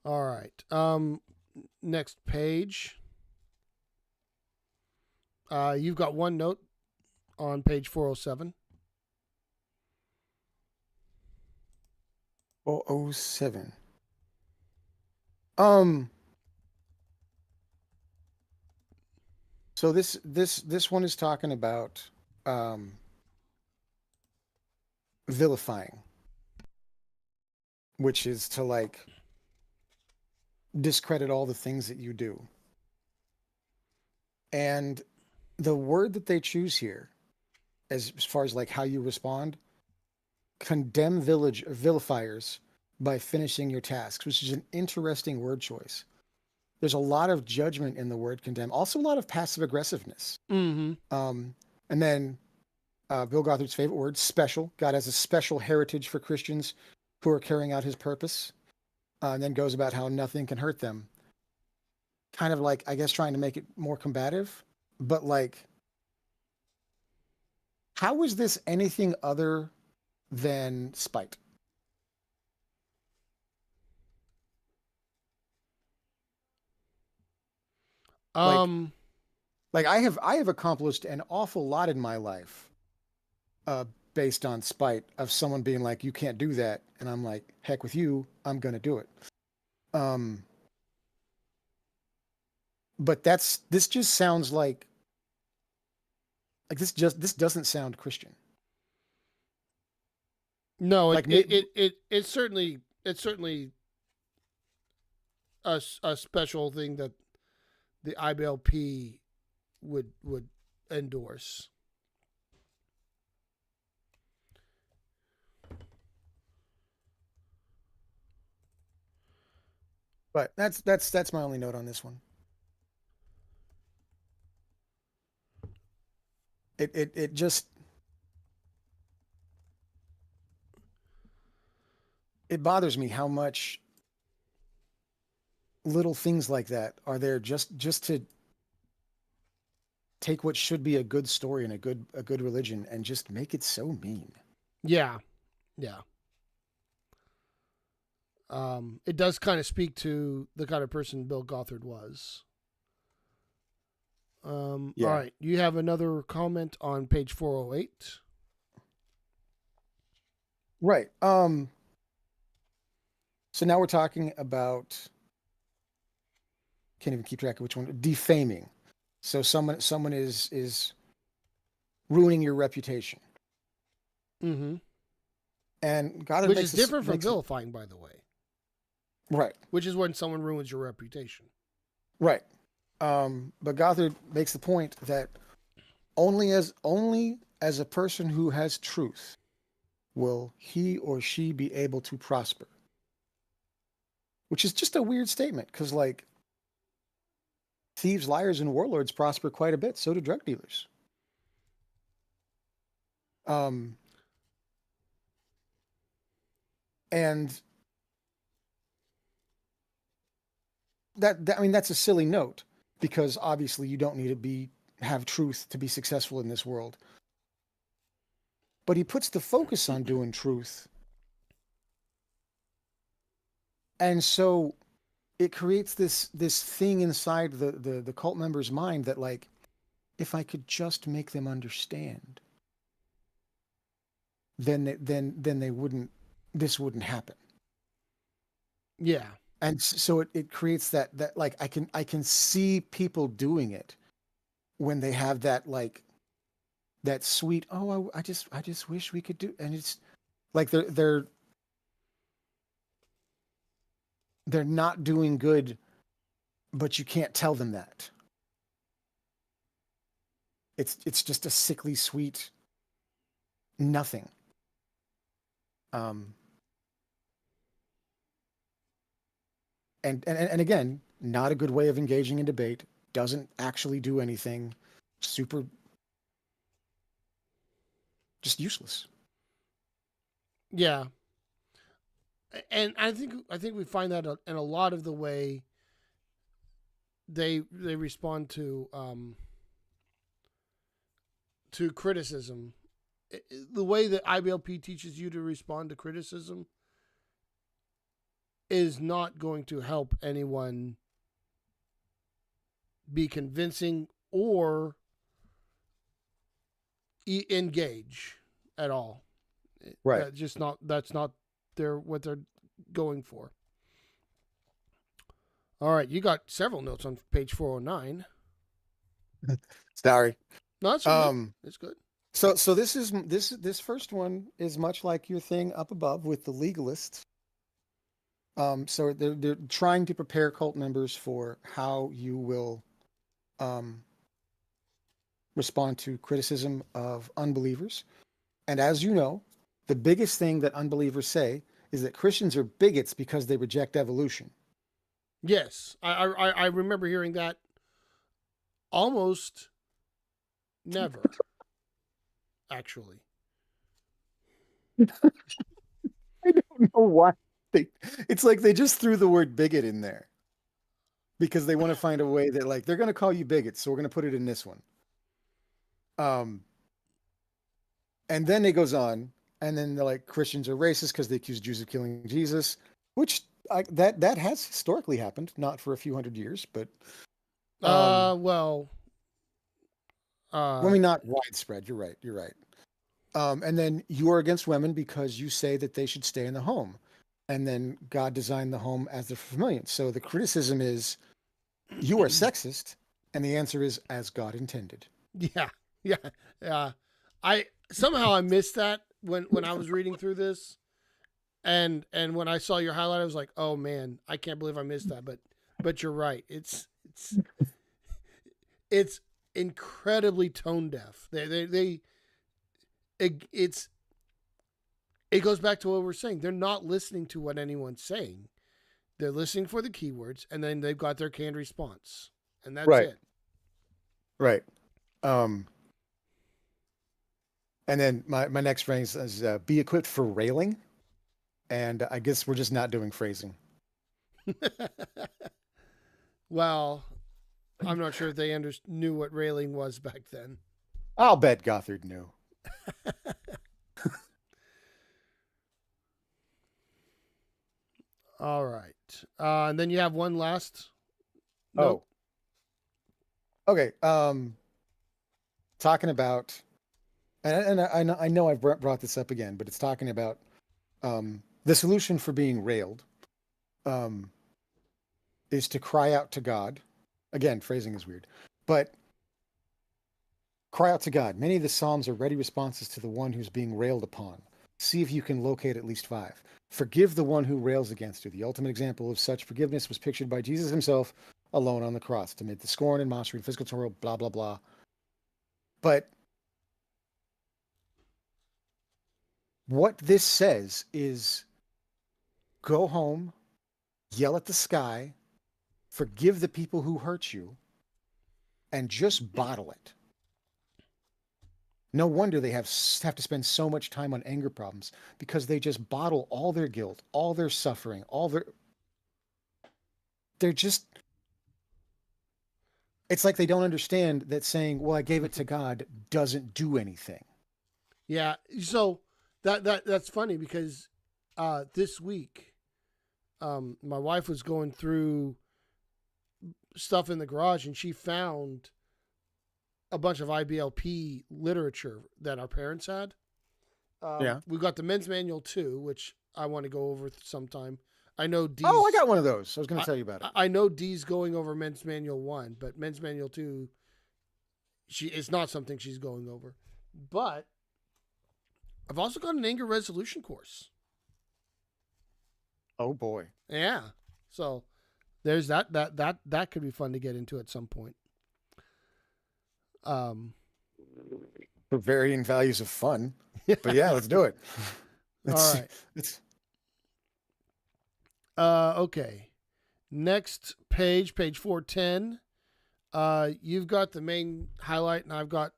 All right. Next page. You've got one note on page 407. 007. Um. So this one is talking about um vilifying, which is to like discredit all the things that you do. And the word that they choose here, as far as like how you respond, condemn vilifiers by finishing your tasks, which is an interesting word choice. There's a lot of judgment in the word condemn, also a lot of passive aggressiveness. Mm-hmm. And then Bill Gothard's favorite word, special. God has a special heritage for Christians who are carrying out his purpose. And then goes about how nothing can hurt them. Kind of like, I guess, trying to make it more combative. But like, how is this anything other than spite? Like, Um. like I have accomplished an awful lot in my life uh, based on spite of someone being like, you can't do that. And I'm like, heck with you, I'm going to do it. Um, but this just sounds like this doesn't sound Christian. No, Like it's certainly a special thing that the IBLP would endorse. but that's my only note on this one. It just it bothers me how much little things like that are there just to take what should be a good story and a good religion and just make it so mean. Yeah, yeah. It does kind of speak to the kind of person Bill Gothard was. All Yeah. right, you have another comment on page 408. Right. So now we're talking about can't even keep track of which one. Defaming. So someone is ruining your reputation. Mm-hmm. And God Which makes is this different from makes it, vilifying, by the way. right. Which is when someone ruins your reputation. Right. But Gothard makes the point that only as a person who has truth will he or she be able to prosper. Which is just a weird statement because, like, thieves, liars, and warlords prosper quite a bit. So do drug dealers. Um, and I mean, that's a silly note because obviously you don't need to have truth to be successful in this world. But he puts the focus on doing truth, and so it creates this thing inside the cult member's mind that, like, if I could just make them understand, then they wouldn't this wouldn't happen. Yeah. And so it creates that like I can see people doing it when they have that, like, that sweet, oh, I just wish we could do, and it's like they're not doing good, but you can't tell them that. It's just a sickly sweet nothing. Um and again, not a good way of engaging in debate, doesn't actually do anything, super, just useless. Yeah. And I think we find that in a lot of the way they respond to criticism. The way that IBLP teaches you to respond to criticism is not going to help anyone be convincing or engage at all. Right. That's not what they're going for. All right, you got several notes on page 409. Sorry. No, that's okay. Um It's good. so this first one is much like your thing up above with the legalists. So they're trying to prepare cult members for how you will um respond to criticism of unbelievers. And as you know, the biggest thing that unbelievers say is that Christians are bigots because they reject evolution. Yes, I remember hearing that almost never, actually. I don't know why they it's like they just threw the word bigot in there because they want to find a way that, like, they're going to call you bigots, so we're going to put it in this one. Um and then it goes on, and then they're like, Christians are racist because they accuse Jews of killing Jesus, which that has historically happened, not for a few hundred years, but Well, I uh, mean, not widespread. You're right. You're right. And then you are against women because you say that they should stay in the home. And then God designed the home as the familiar. So the criticism is you are sexist, and the answer is as God intended. yeah, yeah, yeah. I somehow I missed that when I was reading through this, and when I saw your highlight, I was like, oh man, I can't believe I missed that. But you're right. It's incredibly tone deaf. It's it goes back to what we're saying. They're not listening to what anyone's saying. They're listening for the keywords, and then they've got their canned response, and that's Right. it. Right. Um, and then my next phrase is be equipped for railing. And I guess we're just not doing phrasing. Well, I'm not sure if they knew what railing was back then. I'll bet Gothard knew. All right, and then you have one last Oh, note. okay. Talking about, and I know I've brought this up again, but it's talking about the solution for being railed um, is to cry out to God. Again, phrasing is weird, but cry out to God. Many of the Psalms are ready responses to the one who's being railed upon. See if you can locate at least 5. Forgive the one who rails against you. The ultimate example of such forgiveness was pictured by Jesus himself alone on the cross, amid the scorn and mockery and physical toil, blah, blah, blah. But What this says is go home, yell at the sky, forgive the people who hurt you, and just bottle it. No wonder they have to spend so much time on anger problems because they just bottle all their guilt, all their suffering, all their they're just it's like they don't understand that saying, "Well, I gave it to God" doesn't do anything. Yeah. So that's funny because this week my wife was going through stuff in the garage and she found a bunch of IBLP literature that our parents had. Yeah. We got the men's manual too, which I want to go over sometime. I know Oh, I D's. got one of those. I was going to I, tell you about it. I know D's going over men's manual 1, but men's manual 2, she is not something she's going over. But I've also got an anger resolution course. Oh boy. Yeah. So there's that could be fun to get into at some point. Um For varying values of fun. But yeah, let's do it. All It's right. it's Okay. Next page 410. You've got the main highlight and I've got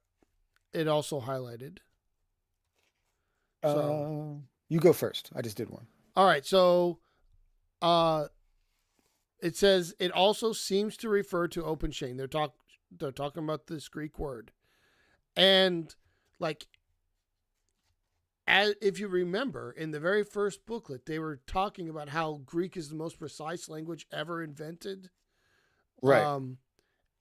it also highlighted. So, you go first. I just did one. all right. So, uh it says it also seems to refer to open shame. They're talking about this Greek word. And like as, if you remember in the very first booklet, they were talking about how Greek is the most precise language ever invented. Right. Um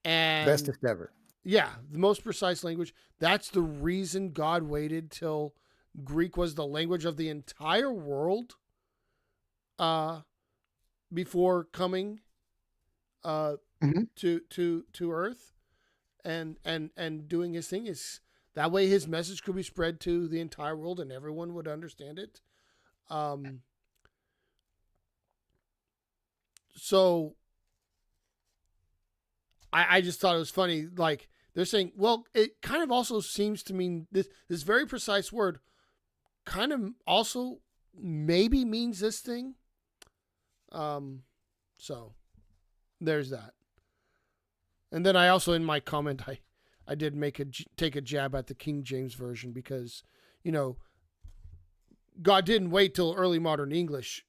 and Bestest ever. yeah, the most precise language. That's the reason God waited till Greek was the language of the entire world uh before coming Mhm. to earth and doing his thing. Is that way his message could be spread to the entire world and everyone would understand it. Um so I just thought it was funny, like they're saying, well, it kind of also seems to mean this very precise word kind of also maybe means this thing. Um so there's that. And then I also in my comment I did take a jab at the King James version because you know God didn't wait till early modern English,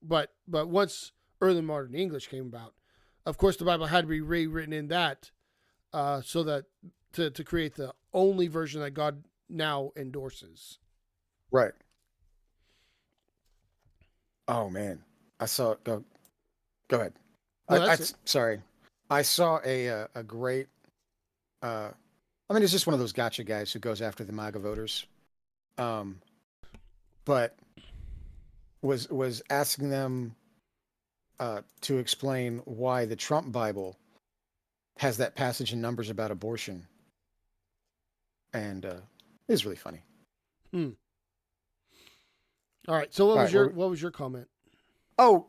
but once early modern English came about, of course the Bible had to be rewritten in that so that to create the only version that God now endorses. Right. Oh man. I saw go ahead. No, that's it. Sorry. I saw a great I mean it's just one of those gotcha guys who goes after the MAGA voters. Um but was asking them to explain why the Trump Bible has that passage in Numbers about abortion, and it was really funny. Hmm. All right. So All right, what was your comment? oh,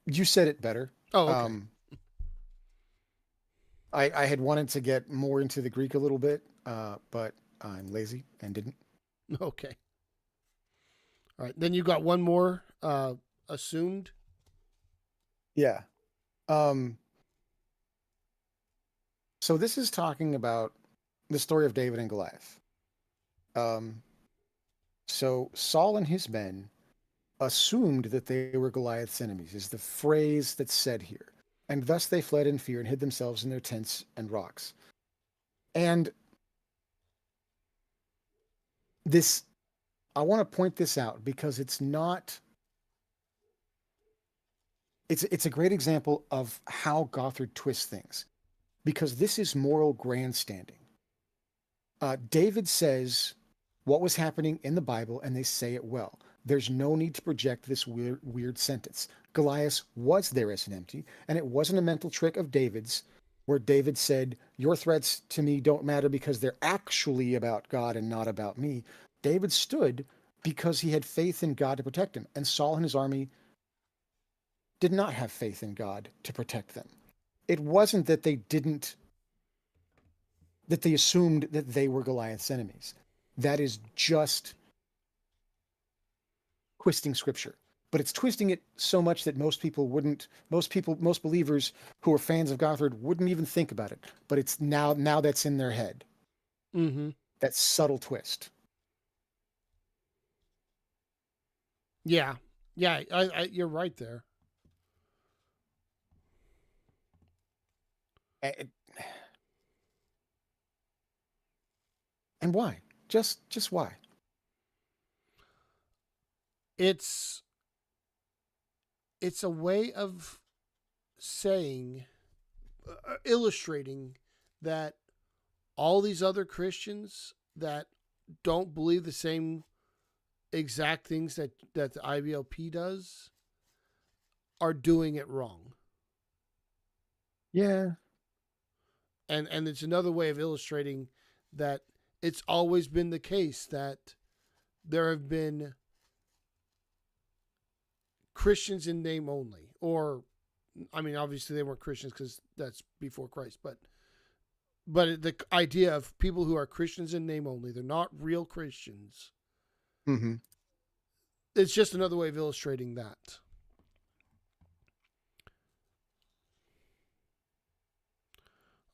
you said it better. Oh, okay. Um, I had wanted to get more into the Greek a little bit, but I'm lazy and didn't. Okay. All right. Then you got one more assumed. Yeah. Um, so this is talking about the story of David and Goliath. Um, so Saul and his men assumed that they were Goliath's enemies, is the phrase that's said here. And thus they fled in fear and hid themselves in their tents and rocks. And this, I want to point this out because it's not, it's a great example of how Gothard twists things because this is moral grandstanding. David says what was happening in the Bible, and they say it well. There's no need to project this weird sentence. Goliath was there as an empty, and it wasn't a mental trick of David's where David said, your threats to me don't matter because they're actually about God and not about me. David stood because he had faith in God to protect him, and Saul and his army did not have faith in God to protect them. It wasn't that they assumed that they were Goliath's enemies. That is just twisting scripture, but it's twisting it so much that most believers who are fans of Gothard wouldn't even think about it. But it's now that's in their head. Mm-hmm. That subtle twist. Yeah. Yeah. You're right there. And why? Just why? It's it's a way of saying, illustrating that all these other Christians that don't believe the same exact things that the IBLP does are doing it wrong. Yeah. And it's another way of illustrating that it's always been the case that there have been Christians in name only, or I mean, obviously they weren't Christians because that's before Christ, but the idea of people who are Christians in name only, they're not real Christians. Mm-hmm. It's just another way of illustrating that.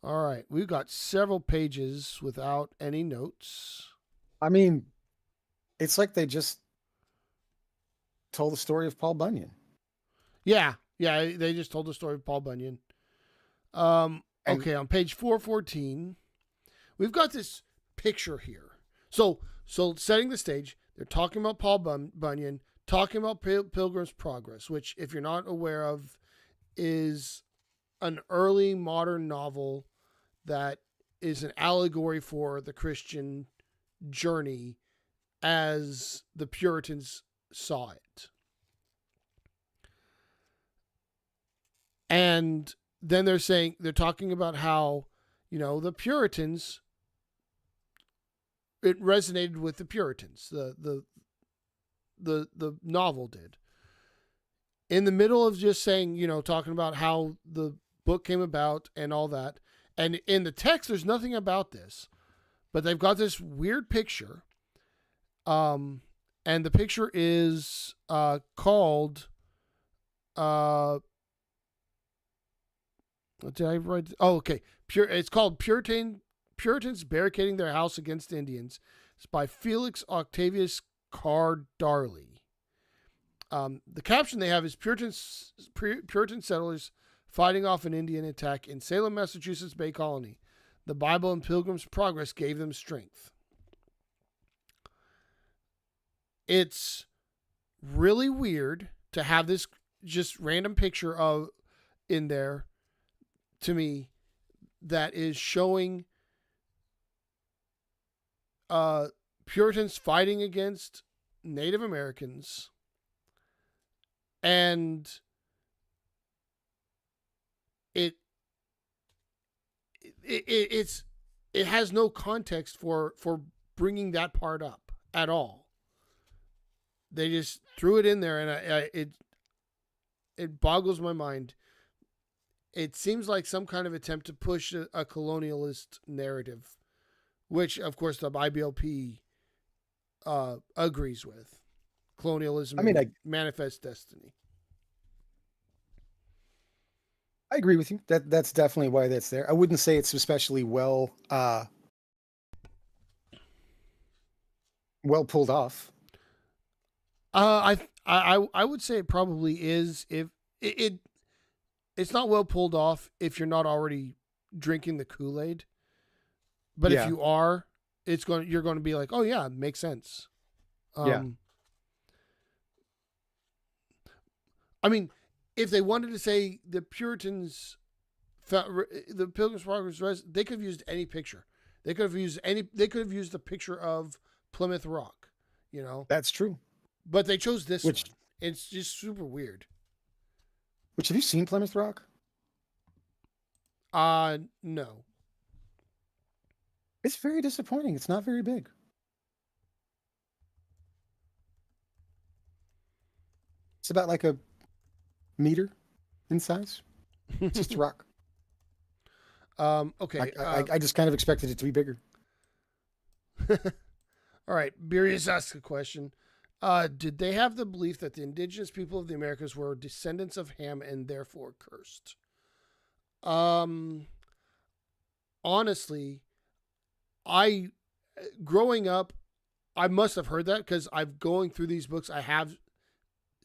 All right, we've got several pages without any notes. I mean, it's like they just told the story of Paul Bunyan. Yeah, they just told the story of Paul Bunyan. And Okay, on page 414, we've got this picture here. So setting the stage, they're talking about Paul Bunyan, talking about Pilgrim's Progress, which, if you're not aware of, is an early modern novel that is an allegory for the Christian journey as the Puritans saw it. And then they're talking about how, the Puritans, it resonated with the Puritans. The novel did. In the middle of just saying, talking about how the book came about and all that. And in the text, there's nothing about this, but they've got this weird picture. And the picture is called. Did I write? Oh, okay. It's called Puritans Barricading Their House Against Indians. It's by Felix Octavius Carr Darley. The caption they have is Puritan settlers fighting off an Indian attack in Salem, Massachusetts Bay Colony. The Bible and Pilgrim's Progress gave them strength. It's really weird to have this just random picture of in there, to me, that is showing Puritans fighting against Native Americans, and it has no context for bringing that part up at all. They just threw it in there, and it boggles my mind. It seems like some kind of attempt to push a colonialist narrative, which, of course, the IBLP agrees with. Colonialism, I mean, I manifest destiny. agree with you. That's definitely why that's there. I wouldn't say it's especially well pulled off. I would say it probably is, if it's not well pulled off if you're not already drinking the Kool-Aid. But if Yeah. you are, you're going to be like, oh yeah, it makes sense. Yeah. I mean, if they wanted to say the Puritans, the Pilgrim's Progress, they could have used any picture. They could have used the picture of Plymouth Rock, That's true. But they chose this Which one. It's just super weird. have you seen Plymouth Rock? No. It's very disappointing. It's not very big. It's about like a meter in size. It's just a rock. Okay. I just kind of expected it to be bigger. All right. Birius asked a question. Did they have the belief that the indigenous people of the Americas were descendants of Ham and therefore cursed? Um, Honestly, I growing up, I must have heard that because I've going through these books. I have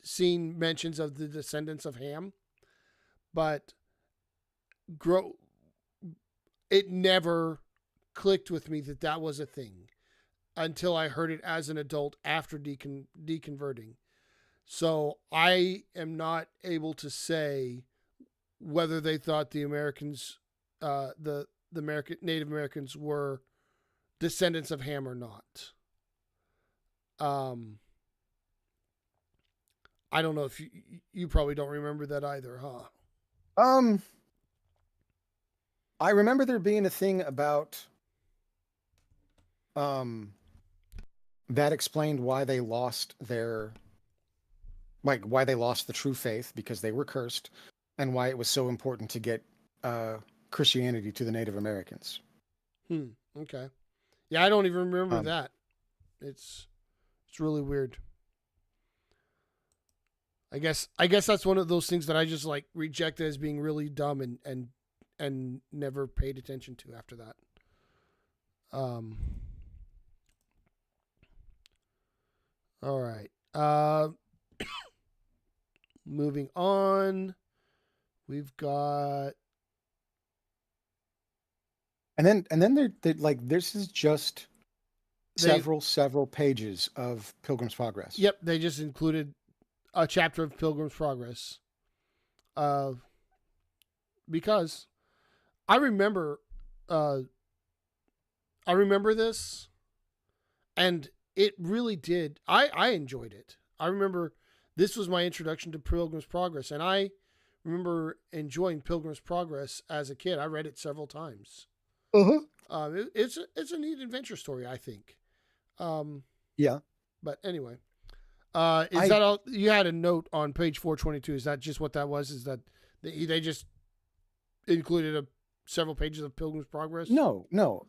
seen mentions of the descendants of Ham, but grow it never clicked with me that that was a thing until I heard it as an adult after deconverting. So I am not able to say whether they thought the Americans, the American Native Americans, were descendants of Ham or not. Um, I don't know if you probably don't remember that either, huh? Um, I remember there being a thing about um that explained why they lost their why they lost the true faith because they were cursed, and why it was so important to get uh Christianity to the Native Americans. Hmm. Okay. Yeah, I don't even remember Um, that. It's it's really weird. I guess that's one of those things that I just like rejected as being really dumb and never paid attention to after that. Um. All right. Moving on. We've got and then they're like this is just they. several pages of Pilgrim's Progress. Yep, they just included a chapter of Pilgrim's Progress. Uh, because I remember, uh, I remember this, and it really did. I enjoyed it. I remember this was my introduction to Pilgrim's Progress, and I remember enjoying Pilgrim's Progress as a kid. I read it several times. Uh-huh. It's a neat adventure story, I think. Um, Yeah. but anyway, is I that all? You had a note on page 422. Is that just what that was? Is that they just included several pages of Pilgrim's Progress? no, no.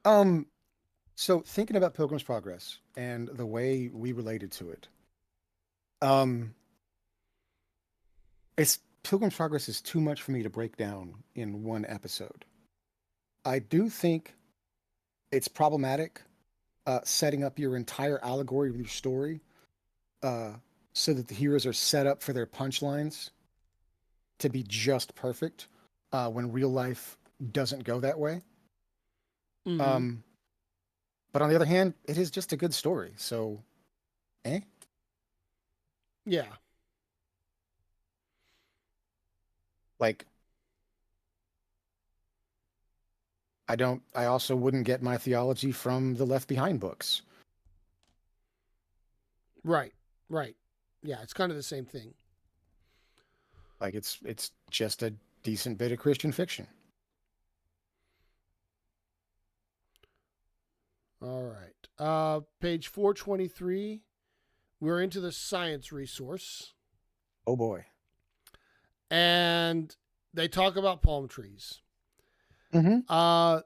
So thinking about Pilgrim's Progress and the way we related to it, um, it's Pilgrim's Progress is too much for me to break down in one episode. I do think it's problematic setting up your entire allegory of your story uh, so that the heroes are set up for their punchlines to be just perfect when real life doesn't go that way. Mm-hmm. Um, but on the other hand, it is just a good story. So, eh? Yeah. Like, I also wouldn't get my theology from the Left Behind books. Right. Right. Yeah. It's kind of the same thing. Like, it's just a decent bit of Christian fiction. All right. Page 423. We're into the science resource, Oh boy. and they talk about palm trees. Mm-hmm. Uh,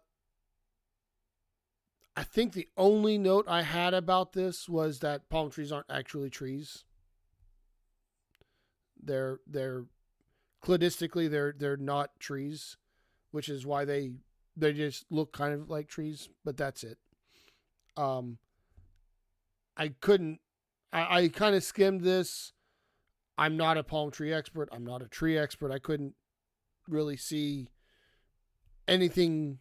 I think the only note I had about this was that palm trees aren't actually trees. They're cladistically they're not trees, which is why they just look kind of like trees. But that's it. Um, I couldn't. I kind of skimmed this. I'm not a palm tree expert. I'm not a tree expert. I couldn't really see anything.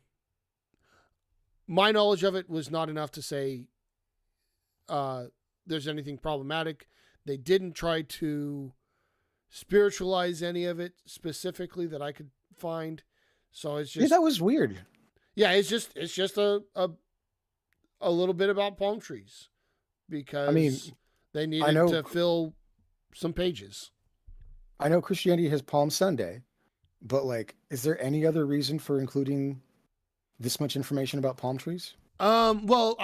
My knowledge of it was not enough to say uh, there's anything problematic. They didn't try to spiritualize any of it specifically that I could find. So it's Yeah, just that was weird. yeah, it's just a little bit about palm trees I because mean, they I needed know to fill some pages. I know Christianity has Palm Sunday, but like, is there any other reason for including this much information about palm trees? Well,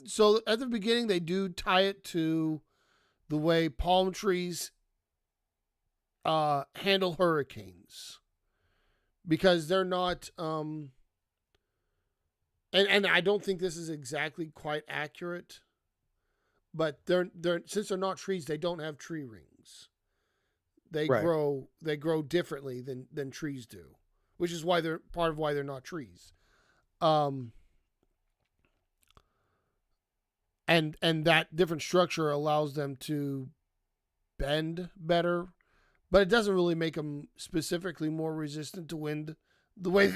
so at the beginning they do tie it to the way palm trees handle hurricanes because they're not and I don't think this is exactly quite accurate, but they're since they're not trees, they don't have tree rings. They Right. grow differently than trees do, which is why they're part of why they're not trees. Um, and that different structure allows them to bend better, but it doesn't really make them specifically more resistant to wind the way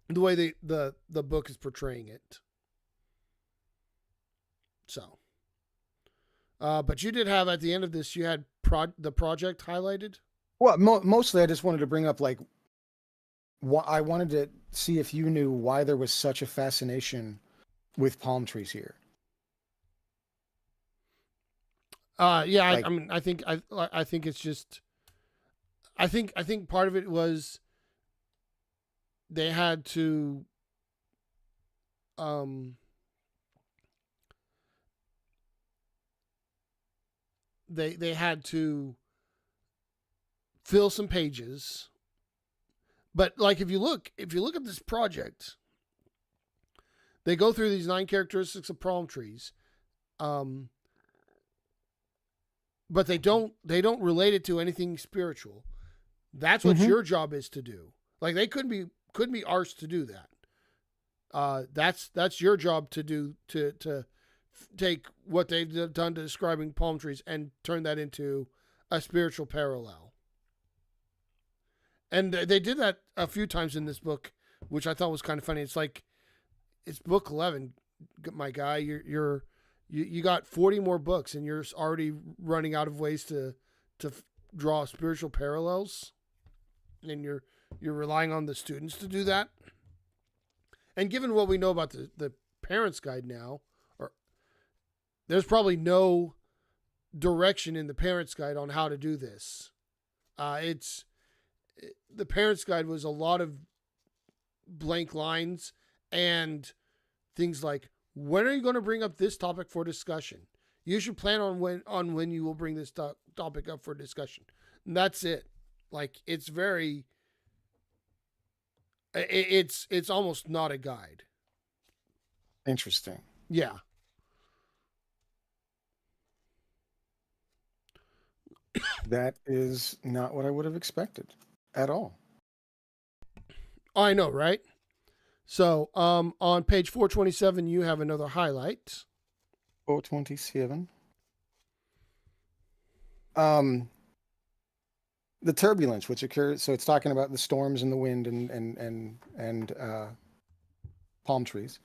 the way the book is portraying it. So, but you did have at the end of this, you had the project highlighted. Well, mostly I just wanted to bring up like I wanted to see if you knew why there was such a fascination with palm trees here. Yeah, Like, I mean, I think it's just, I think part of it was they had to, um, they had to fill some pages. But like if you look at this project, they go through these 9 characteristics of palm trees, um, but they don't relate it to anything spiritual. That's what mm-hmm. your job is to do. Like they couldn't be arsed to do that. That's your job to do to take what they've done to describing palm trees and turn that into a spiritual parallel. And they did that a few times in this book, which I thought was kind of funny. It's like it's book 11, my guy. You got 40 more books, and you're already running out of ways to draw spiritual parallels, and you're relying on the students to do that. And given what we know about the parents' guide now, or there's probably no direction in the parents' guide on how to do this. It's the parents' guide was a lot of blank lines and things like, when are you going to bring up this topic for discussion? You should plan on when you will bring this topic up for discussion. And that's it. Like it's very it's almost not a guide. Interesting. Yeah. That is not what I would have expected at all. I know, right? So, on page 427 you have another highlight. 427. The turbulence which occurs, so it's talking about the storms and the wind and palm trees.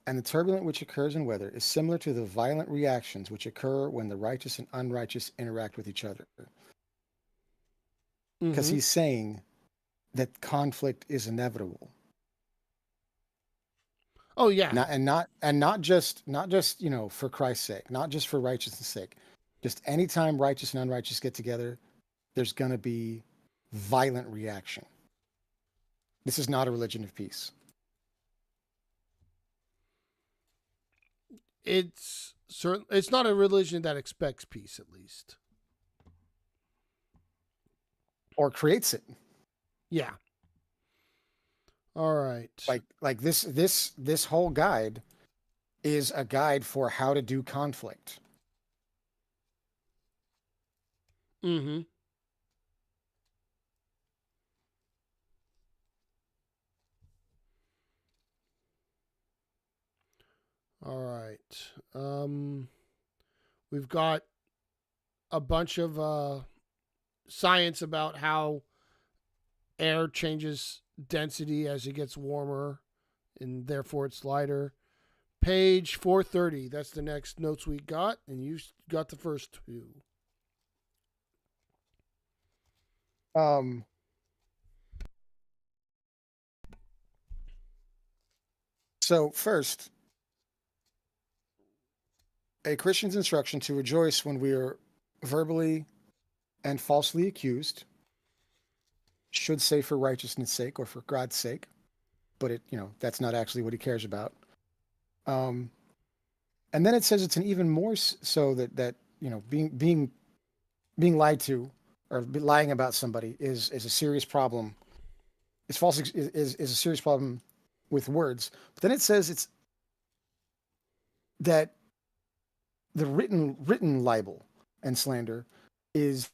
And the turbulence which occurs in weather is similar to the violent reactions which occur when the righteous and unrighteous interact with each other. Because he's saying that conflict is inevitable. Oh yeah. Not just for Christ's sake, not just for righteousness' sake. Just anytime righteous and unrighteous get together, there's going to be violent reaction. This is not a religion of peace. It's not a religion that expects peace, at least, or creates it. Yeah. All right. Like this whole guide is a guide for how to do conflict. Mm-hmm. All right. We've got a bunch of science about how air changes density as it gets warmer, and therefore it's lighter. Page 430. That's the next notes we got, and you got the first two. So first, a Christian's instruction to rejoice when we are verbally and falsely accused should say for righteousness' sake or for God's sake, but that's not actually what he cares about. And then it says it's an even more so that being lied to or lying about somebody is a serious problem. It's false is a serious problem with words. But then it says it's that the written libel and slander is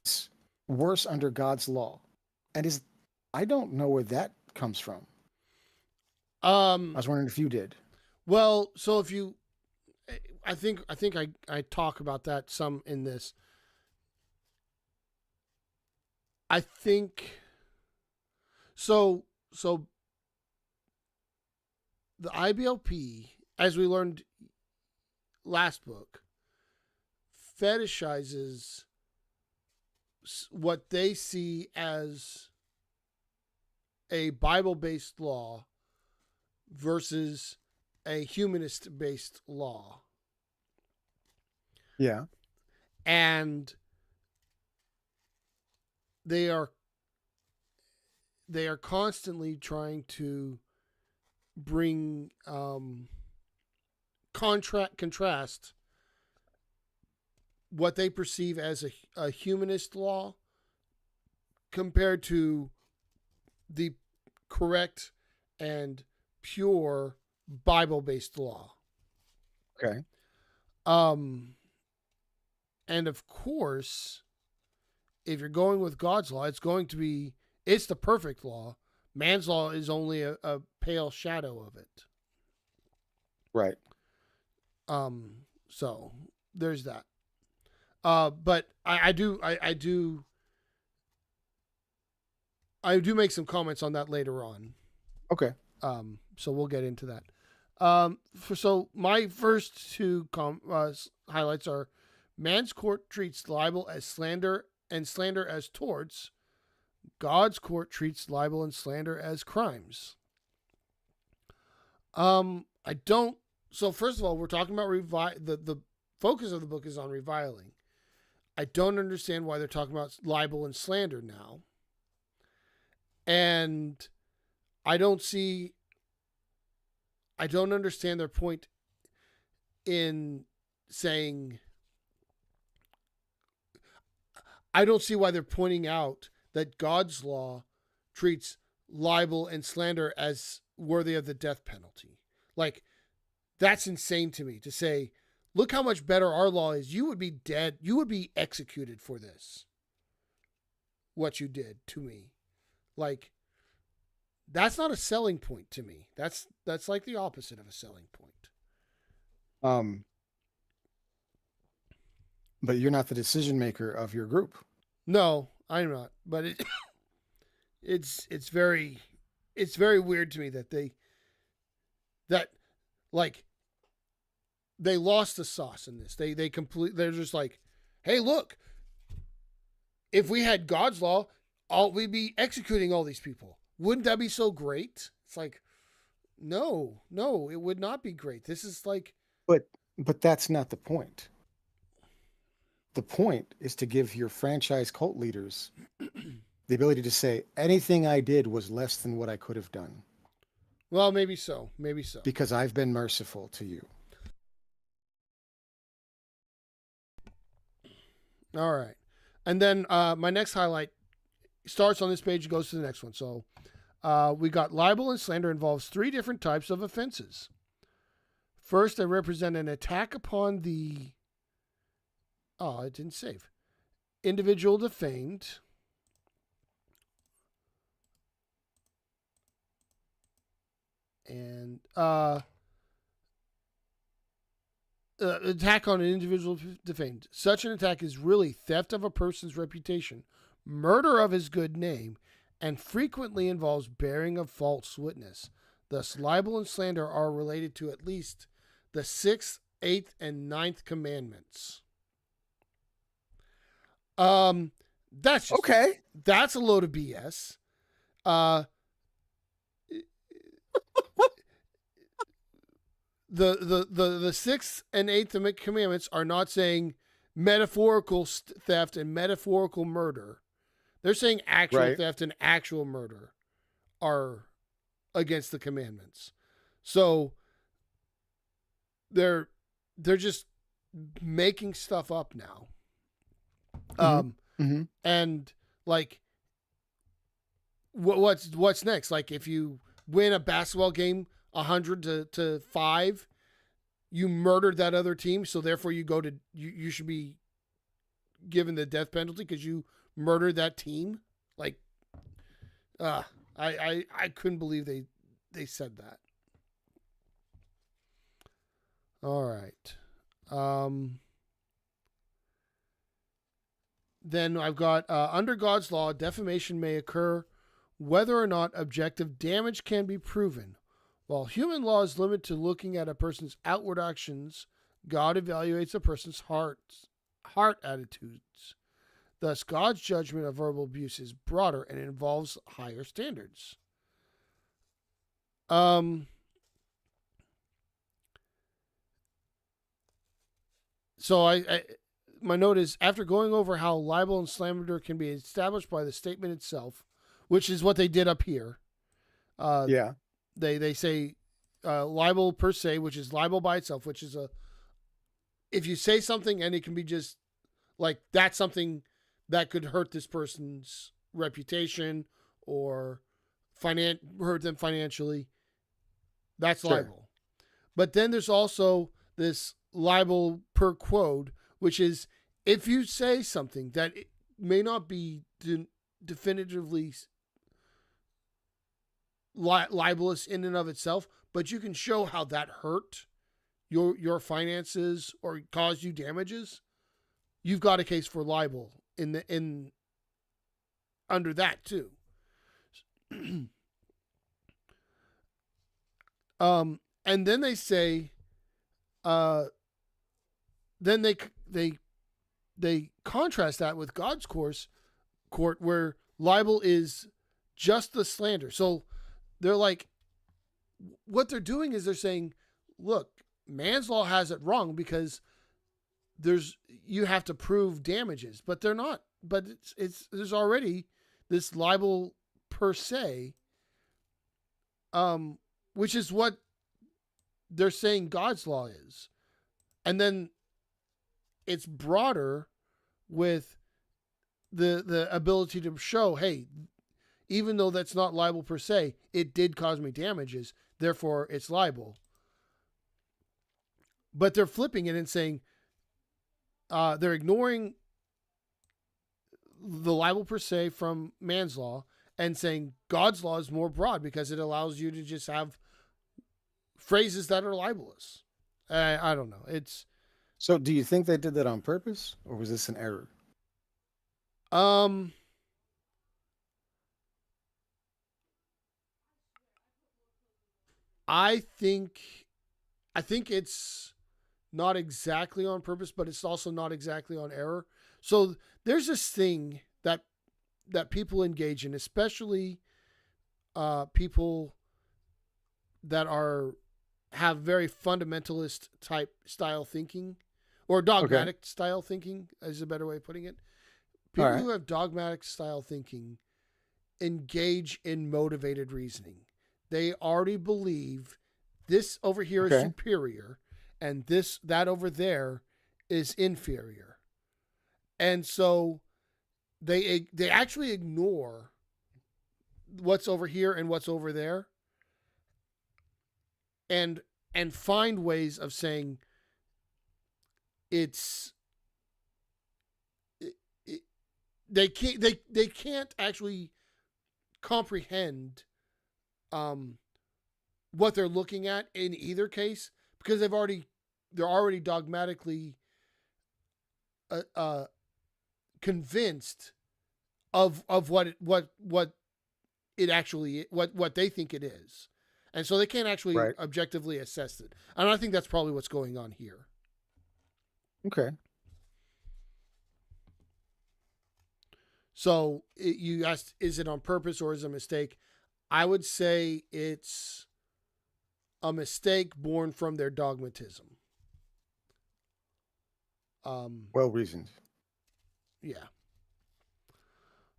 worse under God's law, and is I don't know where that comes from. I Um. was wondering if you did. Well, so if you, I talk about that some in this. I think so. So the IBLP, as we learned last book, fetishizes what they see as a Bible based law versus a humanist based law. Yeah. And they are constantly trying to bring contrast what they perceive as a humanist law compared to the correct and pure Bible-based law. Okay. And of course, if you're going with God's law, it's the perfect law. Man's law is only a pale shadow of it. Right. So there's that. But I do make some comments on that later on. Okay. So we'll get into that. So my first two highlights are: man's court treats libel as slander and slander as torts. God's court treats libel and slander as crimes. I don't. So first of all, we're talking about the focus of the book is on reviling. I don't understand why they're talking about libel and slander now. And I don't understand their point in saying, I don't see why they're pointing out that God's law treats libel and slander as worthy of the death penalty. Like, that's insane to me to say, look how much better our law is. You would be dead. You would be executed for this. What you did to me. Like, that's not a selling point to me. That's like the opposite of a selling point. But you're not the decision maker of your group. No, I'm not. But it's very weird to me that they lost the sauce in this. They're just like, hey, look, if we had God's law, we'd be executing all these people. Wouldn't that be so great? It's like, no, it would not be great. This is like, but that's not the point. The point is to give your franchise cult leaders the ability to say anything I did was less than what I could have done. Well, maybe so. Because I've been merciful to you. All right. And then my next highlight starts on this page and goes to the next one. So we got libel and slander involves 3 different types of offenses. First, they represent an attack upon the... Oh, it didn't save. Individual defamed. And attack on an individual defamed. Such an attack is really theft of a person's reputation, murder of his good name, and frequently involves bearing of false witness. Thus, libel and slander are related to at least the 6th, 8th, and 9th commandments. That's just, okay. That's a load of BS. The 6th and 8th commandments are not saying metaphorical theft and metaphorical murder. They're saying actual theft and actual murder are against the commandments. So they're just making stuff up now. And like, what's next? Like, if you win a basketball game 100 to 5, you murdered that other team, so therefore you should be given the death penalty because you murdered that team. Like, uh, I couldn't believe they said that. All right. Then I've got under God's law, defamation may occur whether or not objective damage can be proven. While human law is limited to looking at a person's outward actions, God evaluates a person's heart attitudes. Thus, God's judgment of verbal abuse is broader and involves higher standards. So my note is, after going over how libel and slander can be established by the statement itself, which is what they did up here. Yeah. They say libel per se, which is libel by itself, which is if you say something and it can be just like that's something that could hurt this person's reputation or hurt them financially, that's Sure. libel. But then there's also this libel per quote, which is if you say something that it may not be definitively libelous in and of itself, but you can show how that hurt your finances or caused you damages, you've got a case for libel in under that too. And then they say, then they contrast that with God's court where libel is just the slander. So they're like, what they're doing is they're saying, look, man's law has it wrong because you have to prove damages, but they're not. But there's already this libel per se, which is what they're saying God's law is. And then it's broader with the ability to show, hey, even though that's not libel per se, it did cause me damages, therefore it's libel. But they're flipping it and saying they're ignoring the libel per se from man's law and saying God's law is more broad because it allows you to just have phrases that are libelous. I don't know. So do you think they did that on purpose, or was this an error? I think it's not exactly on purpose, but it's also not exactly on error. So there's this thing that people engage in, especially people that have very fundamentalist type style thinking, or dogmatic style thinking is a better way of putting it. People who have dogmatic style thinking engage in motivated reasoning. They already believe this over here is superior and that over there is inferior. And so they actually ignore what's over here and what's over there and find ways of saying they can't actually comprehend what they're looking at in either case because they're already dogmatically convinced of what it actually what they think it is, and so they can't actually objectively assess it. And I think that's probably what's going on here. Okay. So you asked, is it on purpose or is it a mistake? I would say it's a mistake born from their dogmatism. Well reasoned. Yeah.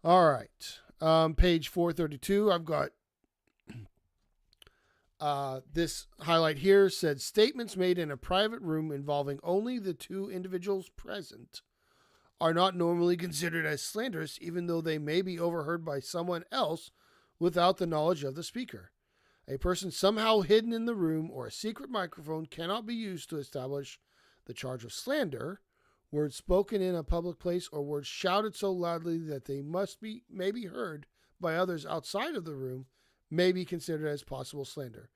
All right. Page 432. I've got this highlight here said statements made in a private room involving only the two individuals present are not normally considered as slanderous, even though they may be overheard by someone else without the knowledge of the speaker. A person somehow hidden in the room or a secret microphone cannot be used to establish the charge of slander. Words spoken in a public place or words shouted so loudly that they may be heard by others outside of the room may be considered as possible slander.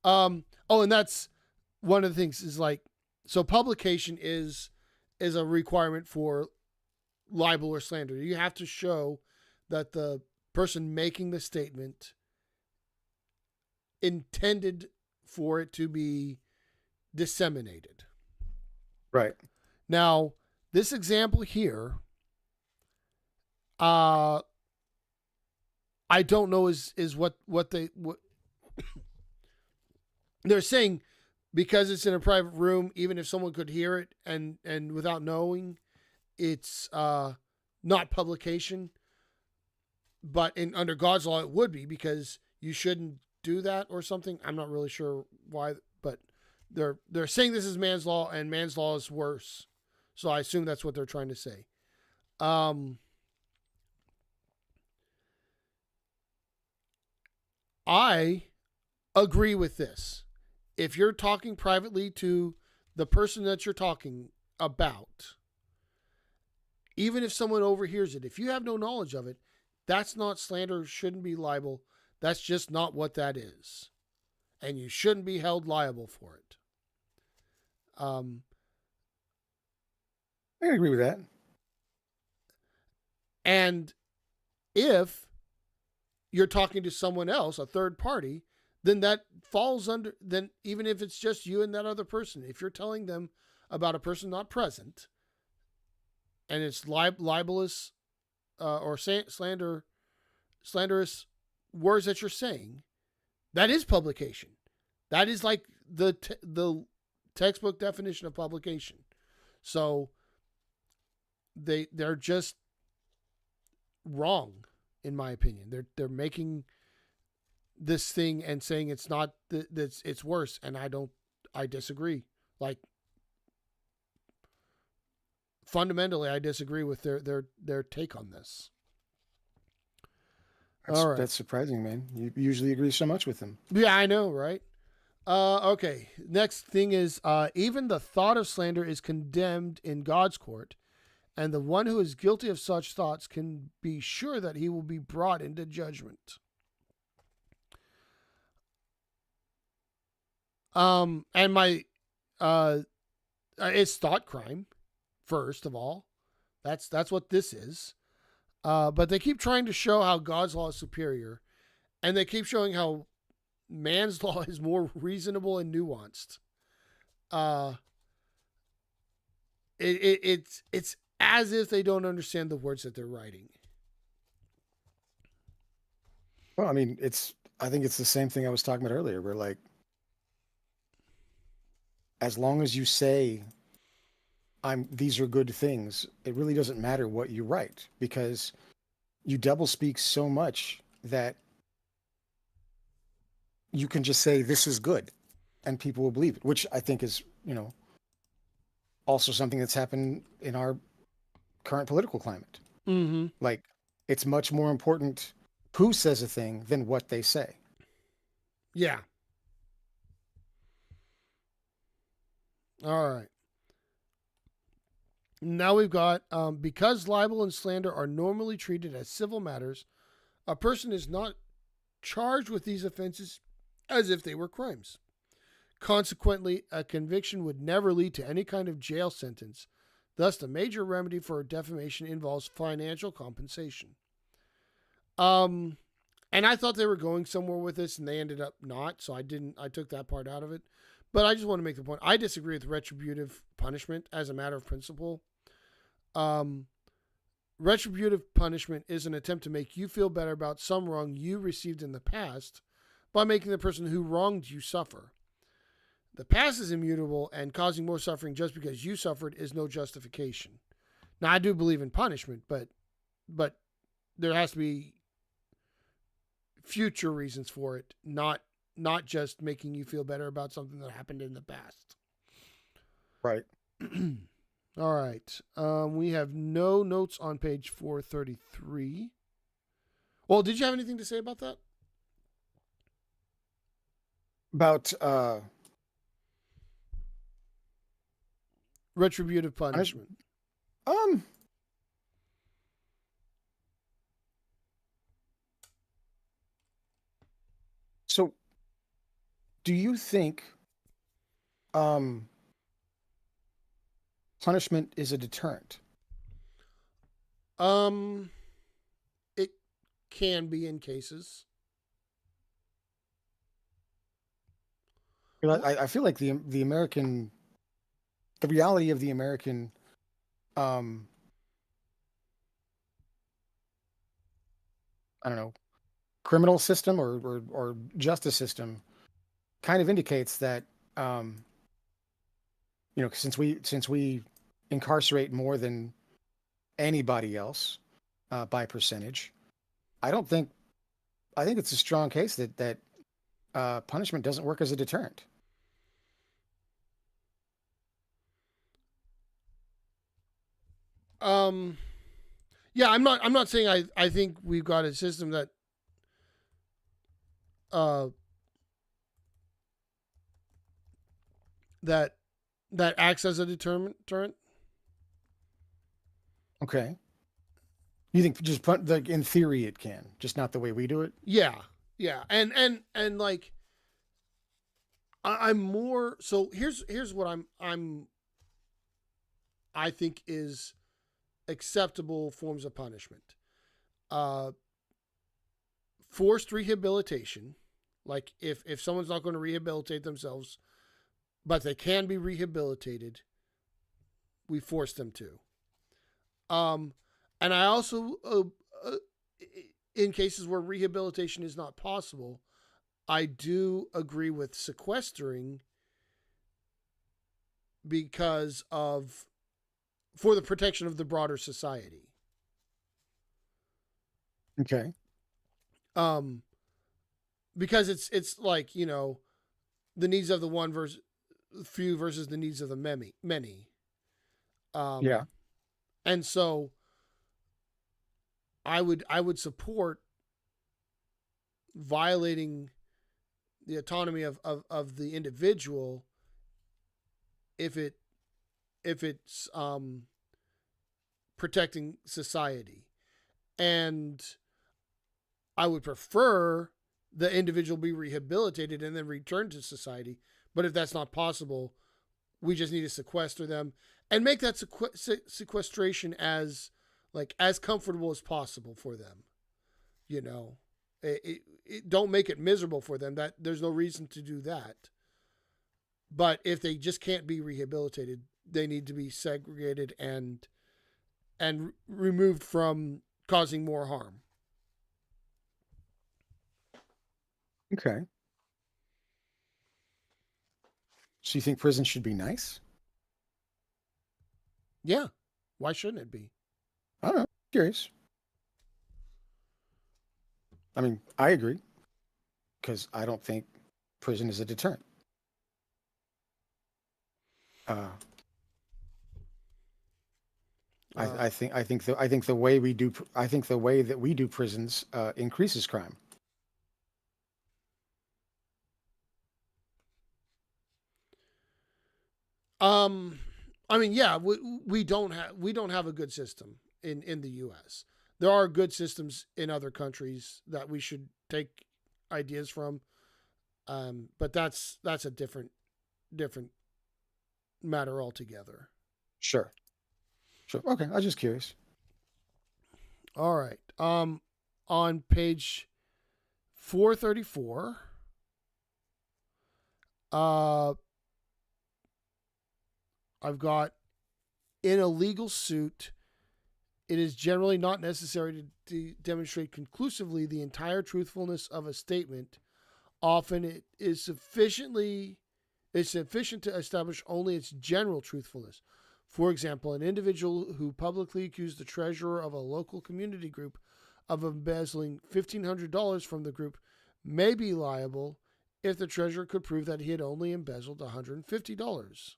And that's one of the things is like, so publication is a requirement for libel or slander. You have to show that the person making the statement intended for it to be disseminated. Right. Now, this example here, I don't know is what they're saying, because it's in a private room. Even if someone could hear it and without knowing, it's not publication. But under God's law, it would be, because you shouldn't do that or something. I'm not really sure why, but they're saying this is man's law, and man's law is worse. So I assume that's what they're trying to say. I agree with this. If you're talking privately to the person that you're talking about, even if someone overhears it, if you have no knowledge of it, that's not slander, shouldn't be libel. That's just not what that is. And you shouldn't be held liable for it. I can agree with that. And if you're talking to someone else, a third party, then that falls under, then even if it's just you and that other person, if you're telling them about a person not present, and it's libelous or slanderous words that you're saying, that is publication. That is like the textbook definition of publication. So they're just wrong, in my opinion. They're making this thing and saying it's not, it's worse, and I disagree. Like, fundamentally, I disagree with their take on this. All right. That's surprising, man. You usually agree so much with them. Yeah, I know, right? Okay. Next thing is, even the thought of slander is condemned in God's court, and the one who is guilty of such thoughts can be sure that he will be brought into judgment. And it's thought crime, first of all. That's what this is. But they keep trying to show how God's law is superior, and they keep showing how man's law is more reasonable and nuanced. It's as if they don't understand the words that they're writing. Well, I mean, I think it's the same thing I was talking about earlier. Where, like, as long as you say, these are good things, it really doesn't matter what you write, because you doublespeak so much that you can just say this is good and people will believe it, which I think is, also something that's happened in our current political climate. Mm-hmm. Like, it's much more important who says a thing than what they say. Yeah. All right. Now we've got, because libel and slander are normally treated as civil matters, a person is not charged with these offenses as if they were crimes. Consequently, a conviction would never lead to any kind of jail sentence. Thus, the major remedy for defamation involves financial compensation. And I thought they were going somewhere with this, and they ended up not, so I took that part out of it. But I just want to make the point. I disagree with retributive punishment as a matter of principle. Retributive punishment is an attempt to make you feel better about some wrong you received in the past by making the person who wronged you suffer. The past is immutable, and causing more suffering just because you suffered is no justification. Now, I do believe in punishment, but there has to be future reasons for it, not just making you feel better about something that happened in the past. Right. All right. We have no notes on page 433. Well, did you have anything to say about that? About Retributive punish, punishment. um so do you think um punishment is a deterrent? Um, it can be in cases. Because What? I feel like the reality of the American um I don't know, criminal system or justice system kind of indicates that um since we incarcerate more than anybody else by percentage, I don't think I think it's a strong case that punishment doesn't work as a deterrent. Um, yeah, I'm not saying I think we've got a system that uh that that acts as a deterrent. Okay. You think just put like in theory it can, just not the way we do it? Yeah, yeah, and like I'm more so. Here's what I think is acceptable forms of punishment. Uh, Forced rehabilitation, like if someone's not going to rehabilitate themselves, but they can be rehabilitated, we force them to. Um, and I also, uh, in cases where rehabilitation is not possible, I do agree with sequestering because of for the protection of the broader society. Okay. Um, because it's like the needs of the one versus few versus the needs of the many. Yeah. Um, and so I would support violating the autonomy of the individual if it's protecting society. And I would prefer the individual be rehabilitated and then return to society. But if that's not possible, we just need to sequester them and make that sequestration as comfortable as possible for them. You know, don't make it miserable for them. That there's no reason to do that. But if they just can't be rehabilitated, they need to be segregated and removed from causing more harm. Okay. So you think prison should be nice? Yeah, why shouldn't it be? I don't know. Curious. I mean, I agree because I don't think prison is a deterrent. Uh, Uh, I think the way we do I think the way that we do prisons increases crime. um, I mean, yeah, we don't have a good system in the U.S. There are good systems in other countries that we should take ideas from, but that's a different matter altogether. Sure. Sure. Okay. I was just curious. All right. On page 434, uh, I've got in a legal suit. It is generally not necessary to demonstrate conclusively the entire truthfulness of a statement. Often it is sufficient to establish only its general truthfulness. For example, an individual who publicly accused the treasurer of a local community group of embezzling $1,500 from the group may be liable if the treasurer could prove that he had only embezzled $150.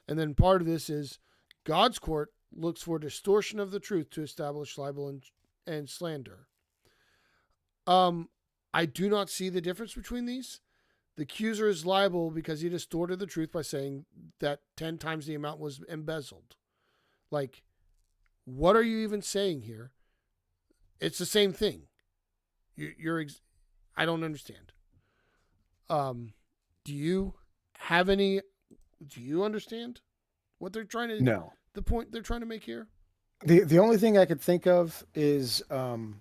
And then part of this is God's court looks for distortion of the truth to establish libel and slander. Um, I do not see the difference between these. the accuser is liable because he distorted the truth by saying that 10 times the amount was embezzled. Like, what are you even saying here? It's the same thing. I don't understand. Do you have any? Do you understand what they're trying to? No. The point they're trying to make here. The only thing I could think of is some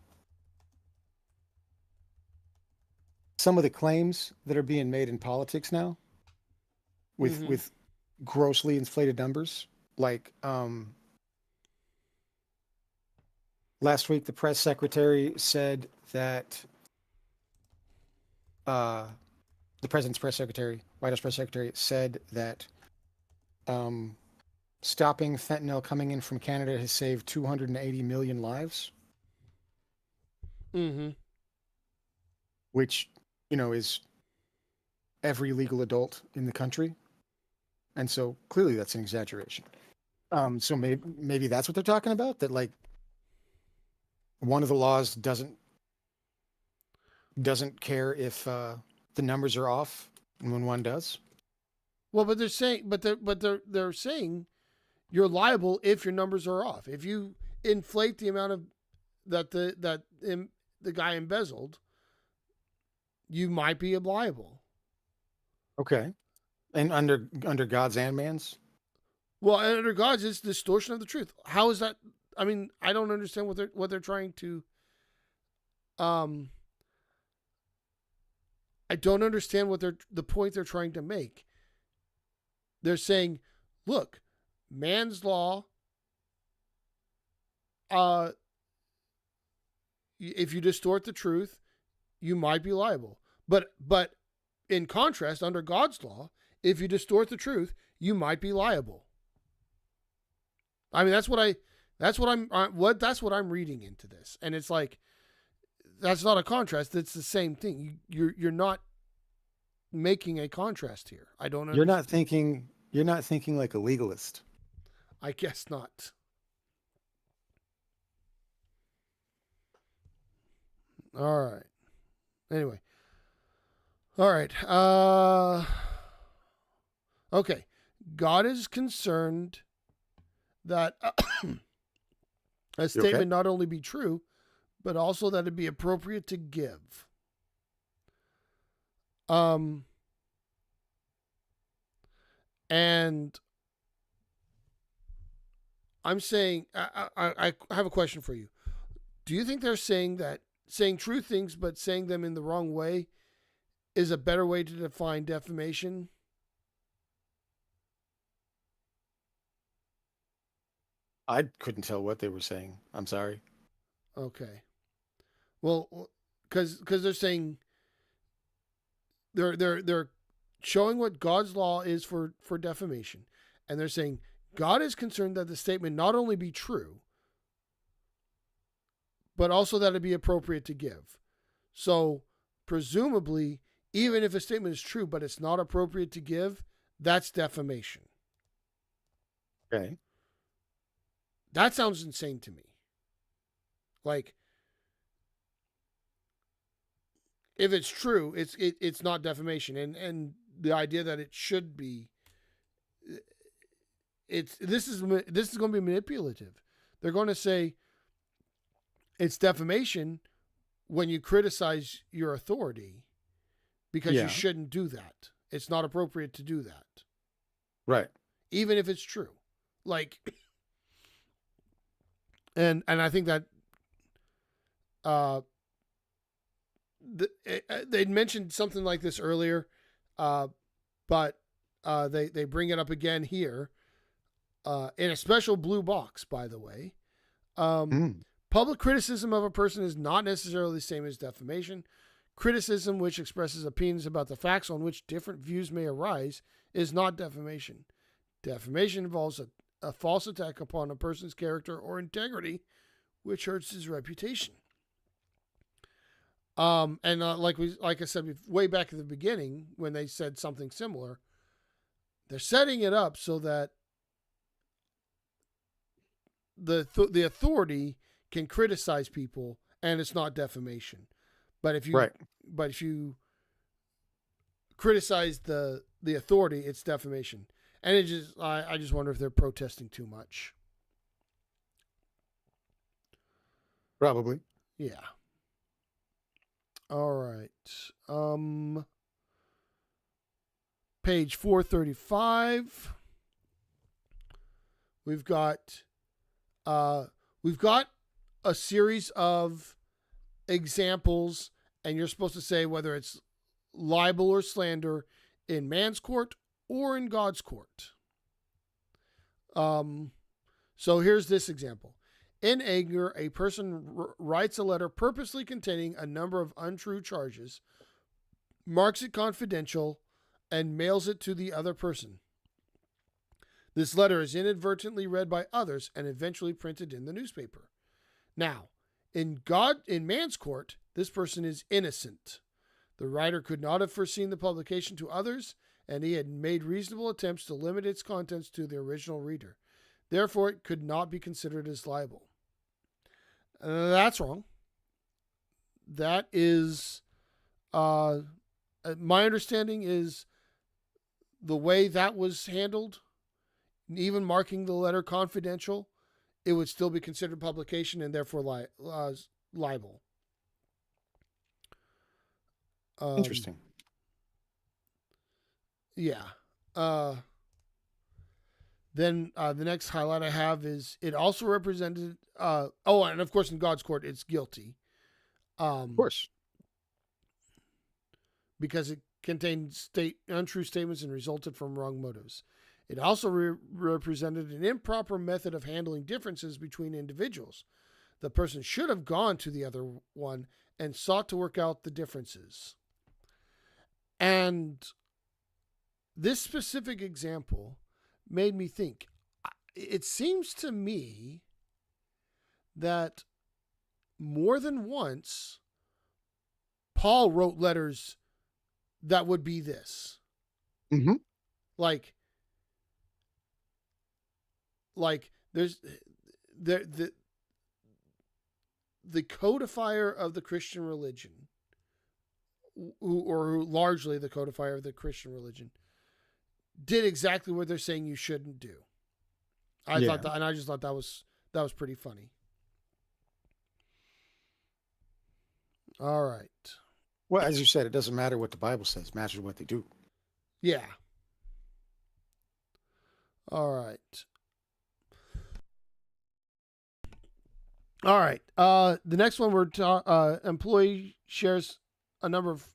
of the claims that are being made in politics now with grossly inflated numbers. Like last week, the press secretary said that the president's press secretary, White House press secretary, said that stopping fentanyl coming in from Canada has saved 280 million lives. Mm-hmm. Which, is every legal adult in the country. And so clearly that's an exaggeration. So maybe that's what they're talking about, that like one of the laws doesn't care if the numbers are off, and when one does. Well, but they're saying you're liable if your numbers are off. If you inflate the amount of the guy embezzled, you might be liable. Okay. And under God's and man's? Well, under God's, it's distortion of the truth. How is that? I mean, I don't understand what they're trying to. I don't understand the point they're trying to make. They're saying, look, man's law. If you distort the truth, you might be liable. But in contrast, under God's law, if you distort the truth, you might be liable. I mean, that's what I'm reading into this, and it's like that's not a contrast. It's the same thing. You're not making a contrast here. I don't. You're not thinking like a legalist. I guess not. All right. Anyway. All right. Okay. God is concerned that a statement not only be true, but also that it be appropriate to give. And I'm saying, I have a question for you. Do you think they're saying that saying true things but saying them in the wrong way is a better way to define defamation? I couldn't tell what they were saying. I'm sorry. Okay. Well, because they're saying they're showing what God's law is for defamation, and they're saying God is concerned that the statement not only be true, but also that it be appropriate to give. So presumably, even if a statement is true but it's not appropriate to give, that's defamation. Okay. That sounds insane to me. Like, if it's true, it's not defamation, and the idea that it should be, this is going to be manipulative. They're going to say it's defamation when you criticize your authority because you shouldn't do that. It's not appropriate to do that. Right. Even if it's true. Like, and I think that they'd mentioned something like this earlier, but they bring it up again here in a special blue box, by the way. Public criticism of a person is not necessarily the same as defamation. Criticism which expresses opinions about the facts on which different views may arise is not defamation. Defamation involves a false attack upon a person's character or integrity, which hurts his reputation. Like I said way back at the beginning when they said something similar, they're setting it up so that the authority can criticize people and it's not defamation. But if you criticize the authority, it's defamation. And it just I just wonder if they're protesting too much. Probably. Yeah. All right. Page 435. We've got we've got a series of examples, and you're supposed to say whether it's libel or slander in man's court or in God's court. So here's this example. In anger, a person writes a letter purposely containing a number of untrue charges, marks it confidential, and mails it to the other person. This letter is inadvertently read by others and eventually printed in the newspaper. Now, in man's court, this person is innocent. The writer could not have foreseen the publication to others, and he had made reasonable attempts to limit its contents to the original reader. Therefore, it could not be considered as libel. That's wrong. That is, my understanding is the way that was handled, even marking the letter confidential, it would still be considered publication and therefore libel. Interesting. Yeah. Then the next highlight I have is it also represented. And of course in God's court it's guilty. Of course. Because it contained untrue statements and resulted from wrong motives. It also represented an improper method of handling differences between individuals. The person should have gone to the other one and sought to work out the differences. And this specific example made me think. It seems to me that more than once, Paul wrote letters that would be this. Mm-hmm. Like there's the codifier of the Christian religion, or largely the codifier of the Christian religion, did exactly what they're saying you shouldn't do. I thought that, and I just thought that was pretty funny. All right. Well, as you said, it doesn't matter what the Bible says; it matters what they do. Yeah. All right. All right. The next one employee shares a number of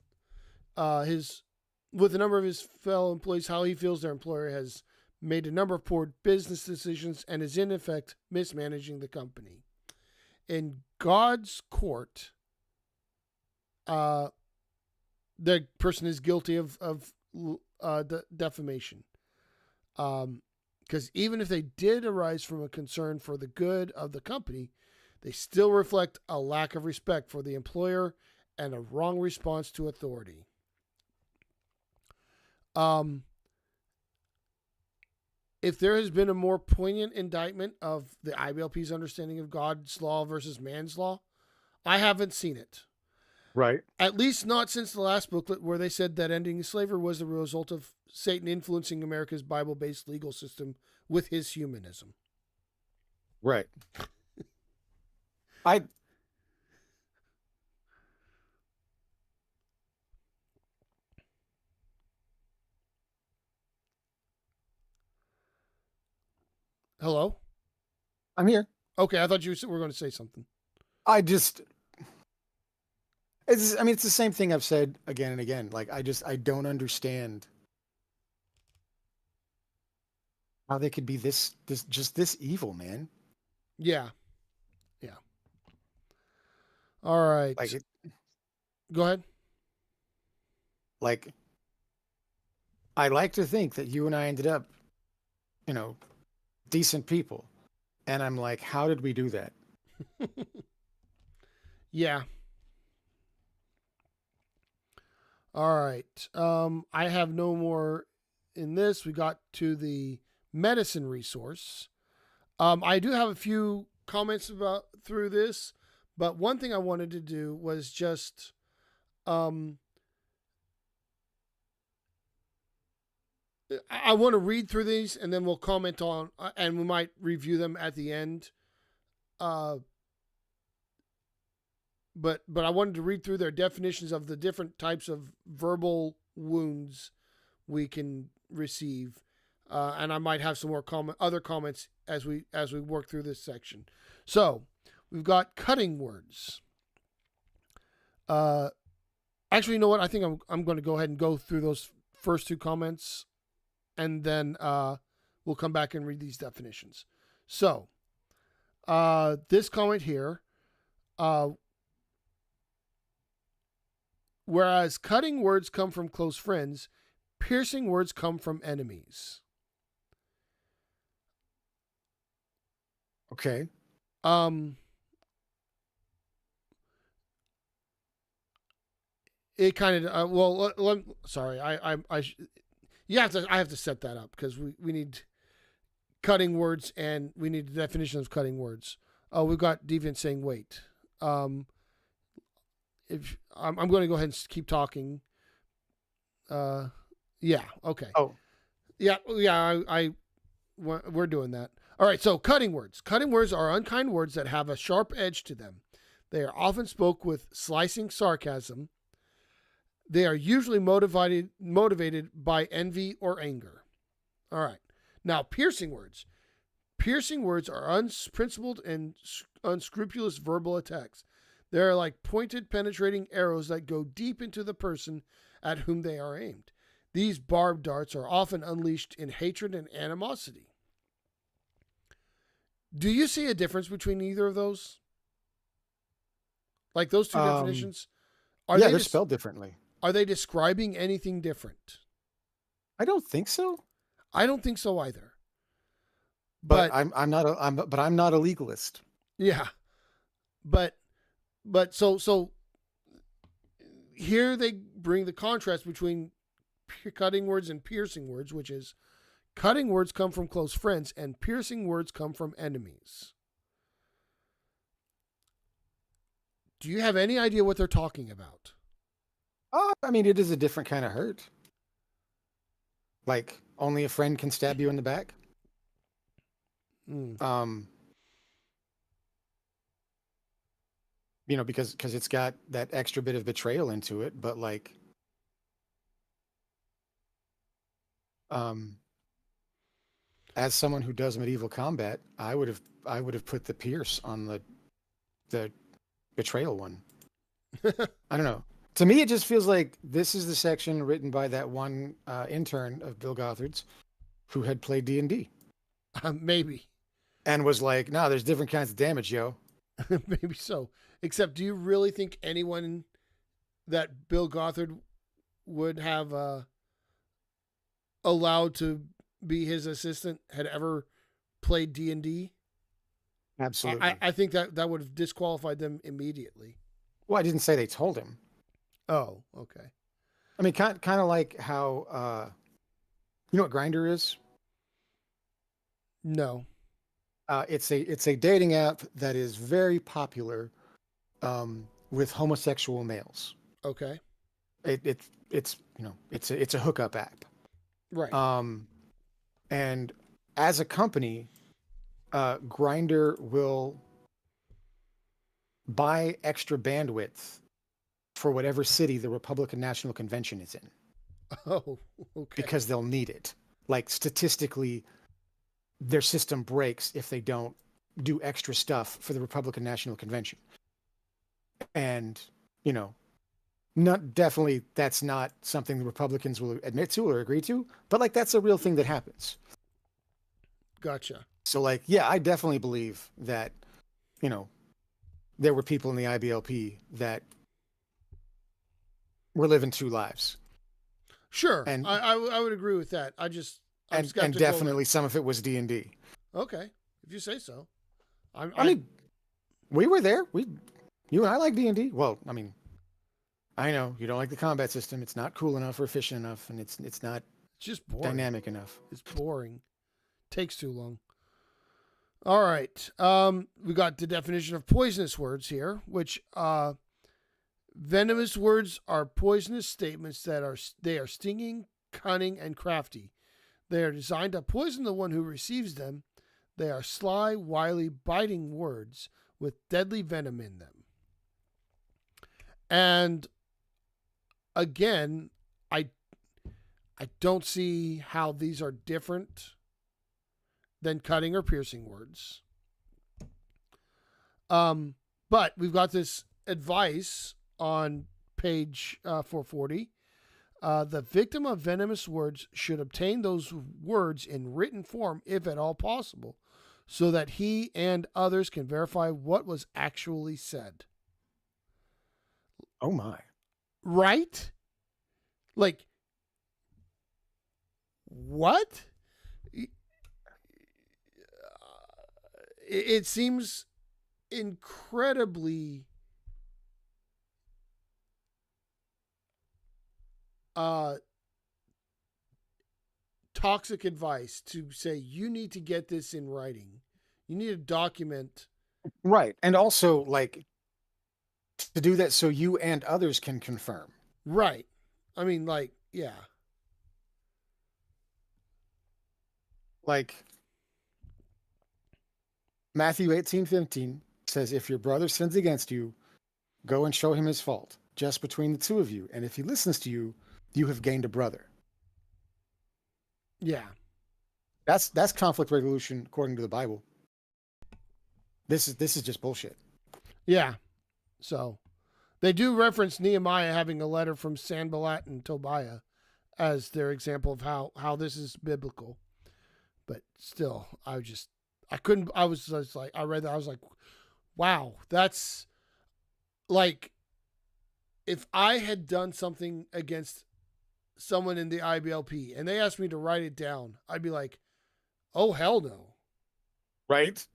with a number of his fellow employees how he feels their employer has made a number of poor business decisions and is in effect mismanaging the company. In God's court, the person is guilty of defamation. Because even if they did arise from a concern for the good of the company, they still reflect a lack of respect for the employer and a wrong response to authority. If there has been a more poignant indictment of the IBLP's understanding of God's law versus man's law, I haven't seen it. Right. At least not since the last booklet, where they said that ending slavery was the result of Satan influencing America's Bible-based legal system with his humanism. Right. Hello? I'm here. Okay, I thought you were going to say something. It's the same thing I've said again and again. Like, I don't understand how they could be this evil, man. Yeah. Yeah. All right. Go ahead. Like, I like to think that you and I ended up, decent people. And I'm like, how did we do that? Yeah. All right. I have no more in this. We got to the medicine resource. I do have a few comments through this, but one thing I wanted to do was just I want to read through these and then we'll comment on, and we might review them at the end. Uh, but I wanted to read through their definitions of the different types of verbal wounds we can receive, and I might have some more other comments as we work through this section. So we've got cutting words. Actually, you know what? I think I'm going to go ahead and go through those first two comments, and then we'll come back and read these definitions. So this comment here. Whereas cutting words come from close friends, piercing words come from enemies. Okay. It kind of sorry, I I have to set that up because we need cutting words and we need the definition of cutting words. Oh, we've got Deviant saying wait. If I'm going to go ahead and keep talking. Yeah. Okay. Oh. Yeah. We're doing that. All right. So cutting words. Cutting words are unkind words that have a sharp edge to them. They are often spoke with slicing sarcasm. They are usually motivated by envy or anger. All right. Now, piercing words. Piercing words are unprincipled and unscrupulous verbal attacks. They're like pointed, penetrating arrows that go deep into the person at whom they are aimed. These barbed darts are often unleashed in hatred and animosity. Do you see a difference between either of those? Like those two definitions? They're spelled differently. Are they describing anything different? I don't think so. I don't think so either. But I'm not a legalist. Yeah. But so here they bring the contrast between cutting words and piercing words, which is cutting words come from close friends and piercing words come from enemies. Do you have any idea what they're talking about? I mean, it is a different kind of hurt. Like only a friend can stab you in the back. You know, because it's got that extra bit of betrayal into it, but like, as someone who does medieval combat, I would have put the pierce on the betrayal one. I don't know. To me, it just feels like this is the section written by that one intern of Bill Gothard's who had played D&D. Maybe. And was like, no, there's different kinds of damage, yo. Maybe so. Except, do you really think anyone that Bill Gothard would have allowed to be his assistant had ever played D&D? Absolutely. I think that would have disqualified them immediately. Well, I didn't say they told him. Oh, okay. I mean, kind of like how, you know what Grindr is? No. It's a dating app that is very popular with homosexual males. Okay. It's you know, it's a hookup app. Right. And as a company, Grindr will buy extra bandwidth for whatever city the Republican National Convention is in. Oh, okay. Because they'll need it. Like statistically, their system breaks if they don't do extra stuff for the Republican National Convention. And, you know, that's not something the Republicans will admit to or agree to, but like that's a real thing that happens. Gotcha. So like, yeah, I definitely believe that, you know, there were people in the IBLP that were living two lives. Sure. And I would agree with that. and definitely some of it was D&D. Okay. If you say so. I mean, we were there. You and I like D&D. Well, I mean, I know you don't like the combat system. It's not cool enough or efficient enough, and it's not just boring. Dynamic enough. It's boring. Takes too long. All right. We got the definition of poisonous words here, which venomous words are poisonous statements that are stinging, cunning, and crafty. They are designed to poison the one who receives them. They are sly, wily, biting words with deadly venom in them. And again, I I don't see how these are different than cutting or piercing words. But we've got this advice on page 440. The victim of venomous words should obtain those words in written form, if at all possible, so that he and others can verify what was actually said. Oh my. Right? Like, what? It seems incredibly toxic advice to say you need to get this in writing. You need to document. Right. And also, like, to do that so you and others can confirm. Right. I mean, like, yeah. Like, Matthew 18:15 says, if your brother sins against you, go and show him his fault, just between the two of you. And if he listens to you, you have gained a brother. Yeah. That's conflict resolution according to the Bible. This is just bullshit. Yeah. So they do reference Nehemiah having a letter from Sanballat and Tobiah as their example of how this is biblical. But still, I was just like, I read that, I was like, wow, that's like, if I had done something against someone in the IBLP and they asked me to write it down, I'd be like, oh, hell no. Right?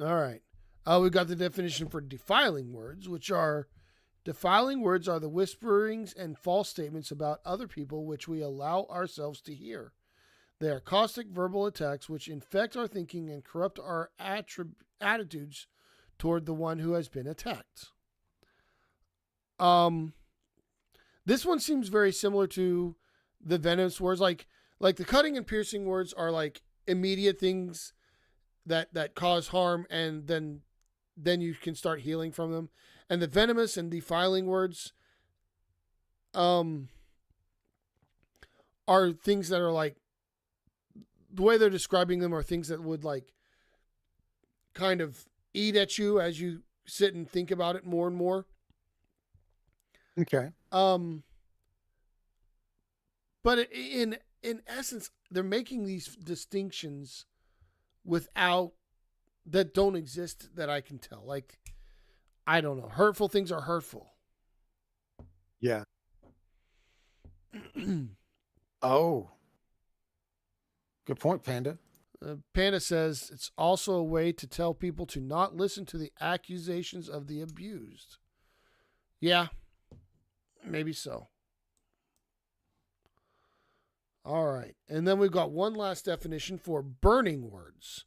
All right. We've got the definition for defiling words, which are defiling words are the whisperings and false statements about other people which we allow ourselves to hear. They are caustic verbal attacks which infect our thinking and corrupt our attitudes toward the one who has been attacked. This one seems very similar to the venomous words. Like the cutting and piercing words are like immediate things that cause harm, and then you can start healing from them. And the venomous and defiling words are things that are like, the way they're describing them are things that would like kind of eat at you as you sit and think about it more and more. Okay. But in essence, they're making these distinctions without, that don't exist that I can tell. Like, I don't know. Hurtful things are hurtful. Yeah. Oh. Good point, Panda. Panda says it's also a way to tell people to not listen to the accusations of the abused. Yeah, maybe so. All right. And then we've got one last definition for burning words.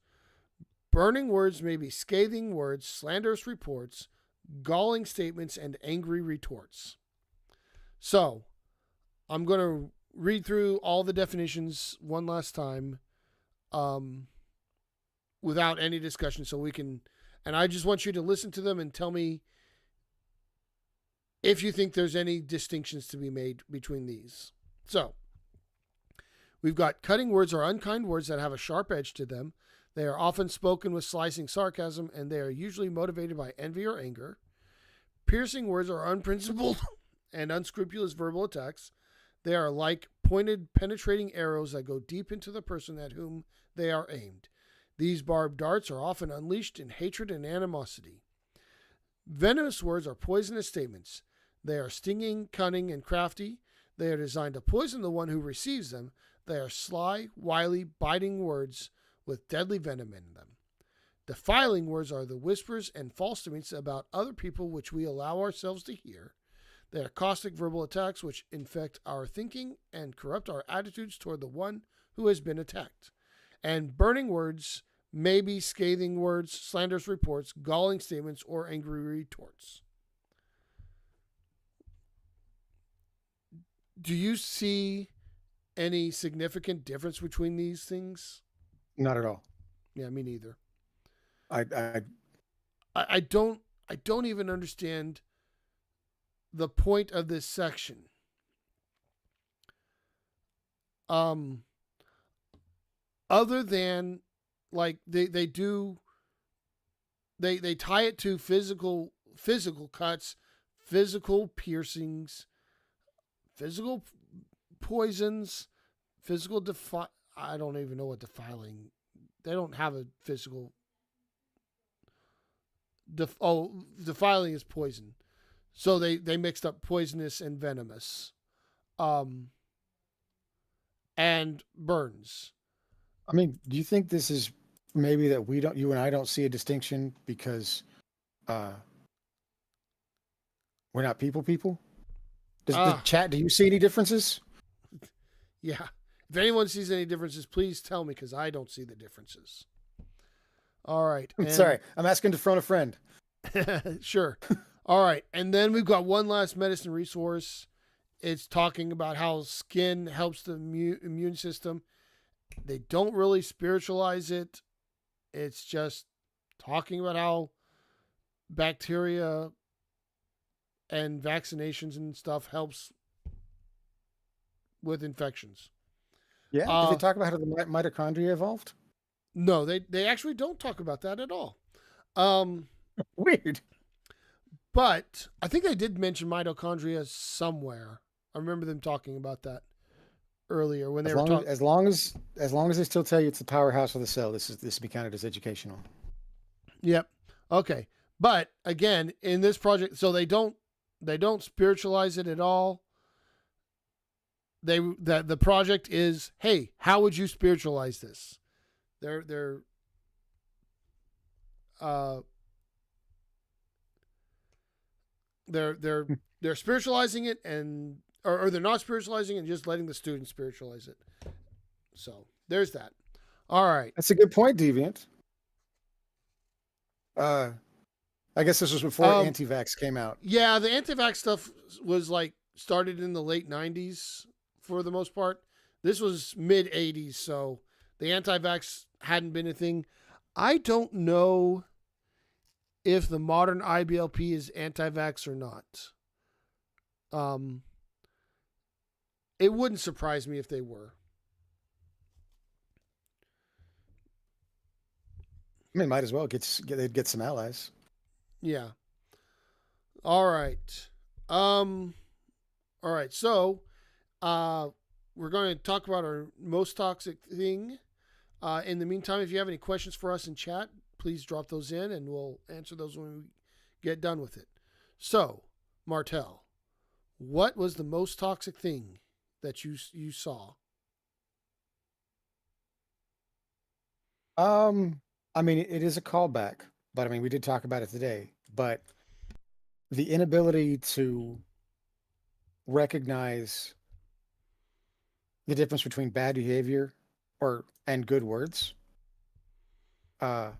Burning words may be scathing words, slanderous reports, galling statements, and angry retorts. So, I'm going to read through all the definitions one last time without any discussion, so we can, and I just want you to listen to them and tell me if you think there's any distinctions to be made between these. So, we've got cutting words are unkind words that have a sharp edge to them. They are often spoken with slicing sarcasm, and they are usually motivated by envy or anger. Piercing words are unprincipled and unscrupulous verbal attacks. They are like pointed, penetrating arrows that go deep into the person at whom they are aimed. These barbed darts are often unleashed in hatred and animosity. Venomous words are poisonous statements. They are stinging, cunning, and crafty. They are designed to poison the one who receives them. They are sly, wily, biting words with deadly venom in them. Defiling words are the whispers and false statements about other people which we allow ourselves to hear. They are caustic verbal attacks which infect our thinking and corrupt our attitudes toward the one who has been attacked. And burning words may be scathing words, slanderous reports, galling statements, or angry retorts. Do you see any significant difference between these things? Not at all. Yeah, me neither. I I don't. I don't even understand the point of this section. Um, other than like they do they tie it to physical cuts, physical piercings, physical poisons, physical I don't even know what defiling. They don't have a physical. Defiling is poison. So they mixed up poisonous and venomous, um, and burns. I mean, do you think this is maybe that you and I don't see a distinction because uh, we're not people? Does the Ah, chat? Do you see any differences? yeah. If anyone sees any differences, please tell me because I don't see the differences. All right, I'm and sorry, I'm asking to phone a friend. sure. All right, and then we've got one last medicine resource. It's talking about how skin helps the immune system. They don't really spiritualize it. It's just talking about how bacteria and vaccinations and stuff helps with infections. Yeah, did they Uh talk about how the mitochondria evolved? no, they actually don't talk about that at all. Um Weird. but I think they did mention mitochondria somewhere. I remember them talking about that earlier when they As were long as talking. they still tell you it's the powerhouse of the cell, this be counted as educational. Yep. Okay. But again, in this project, so they don't spiritualize it at all. That the project is, hey, how would you spiritualize this? They're uh they're they're spiritualizing it and or they're not spiritualizing it and just letting the students spiritualize it. So there's that. All right. That's a good point, Deviant. Uh, I guess this was before Um anti-vax came out. yeah, the anti-vax stuff was like started in the late 90s for the most part. This was mid 80s, so the anti-vax hadn't been a thing. I don't know if the modern IBLP is anti-vax or not. Um, it wouldn't surprise me if they were. I mean, might as well get some allies. Yeah. All right. Um. All right. So, uh, we're going to talk about our most toxic thing. In the meantime, if you have any questions for us in chat, please drop those in, and we'll answer those when we get done with it. So, Martel, what was the most toxic thing that you saw? Um, I mean, it is a callback, but I mean, we did talk about it today. But the inability to recognize the difference between bad behavior and good words uh,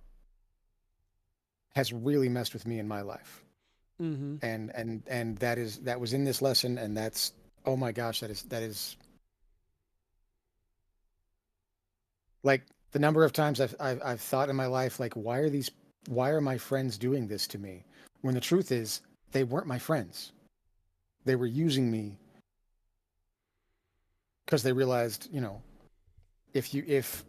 has really messed with me in my life. Mm-hmm. And that was in this lesson, and that's oh my gosh, that is like the number of times I've thought in my life, like, why are my friends doing this to me? When the truth is, they weren't my friends. They were using me because they realized, if you if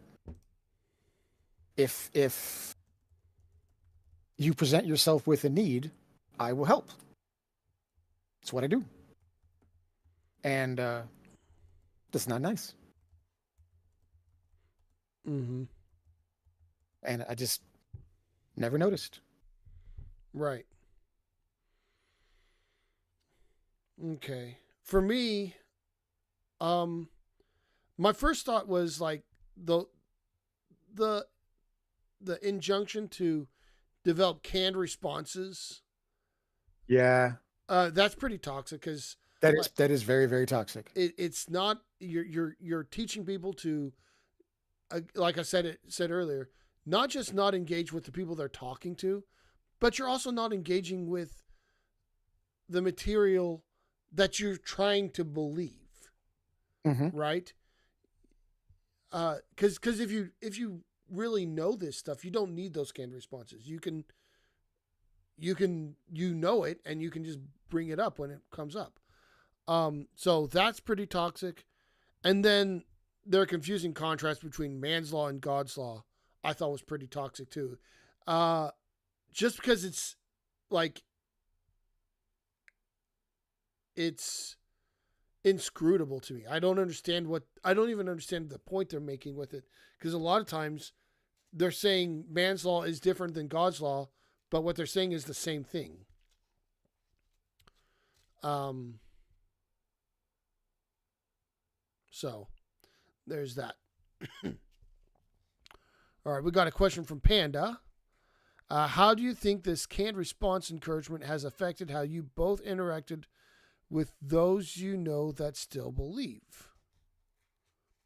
you present yourself with a need, I will help. It's what I do, and that's not nice. Mm-hmm. And I just never noticed. Right. Okay. For me, um, my first thought was like the the the injunction to develop canned responses. Yeah, That's pretty toxic because like that is very, very toxic. it's not you're teaching people to like I said earlier, not just not engage with the people they're talking to, but you're also not engaging with the material that you're trying to believe. Mm-hmm. right? Because if you really know this stuff, you don't need those canned responses. You know it, and you can just bring it up when it comes up. So that's pretty toxic. And then their confusing contrast between man's law and God's law, I thought was pretty toxic too. Uh, just because like it's inscrutable to me. I don't even understand the point they're making with it, because a lot of times they're saying man's law is different than God's law, but what they're saying is the same thing. Um, so there's that. All right, we got a question from Panda. How do you think this canned response encouragement has affected how you both interacted with those you know that still believe?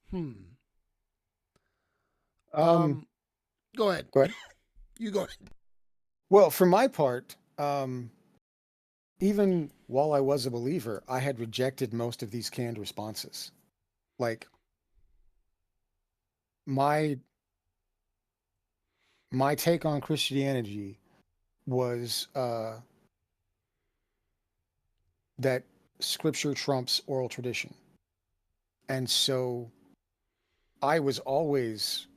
Hmm. Um, Um. Go ahead. go ahead. You go ahead. Well, for my part, even while I was a believer, I had rejected most of these canned responses. Like my my take on Christianity was that scripture trumps oral tradition. And so I was always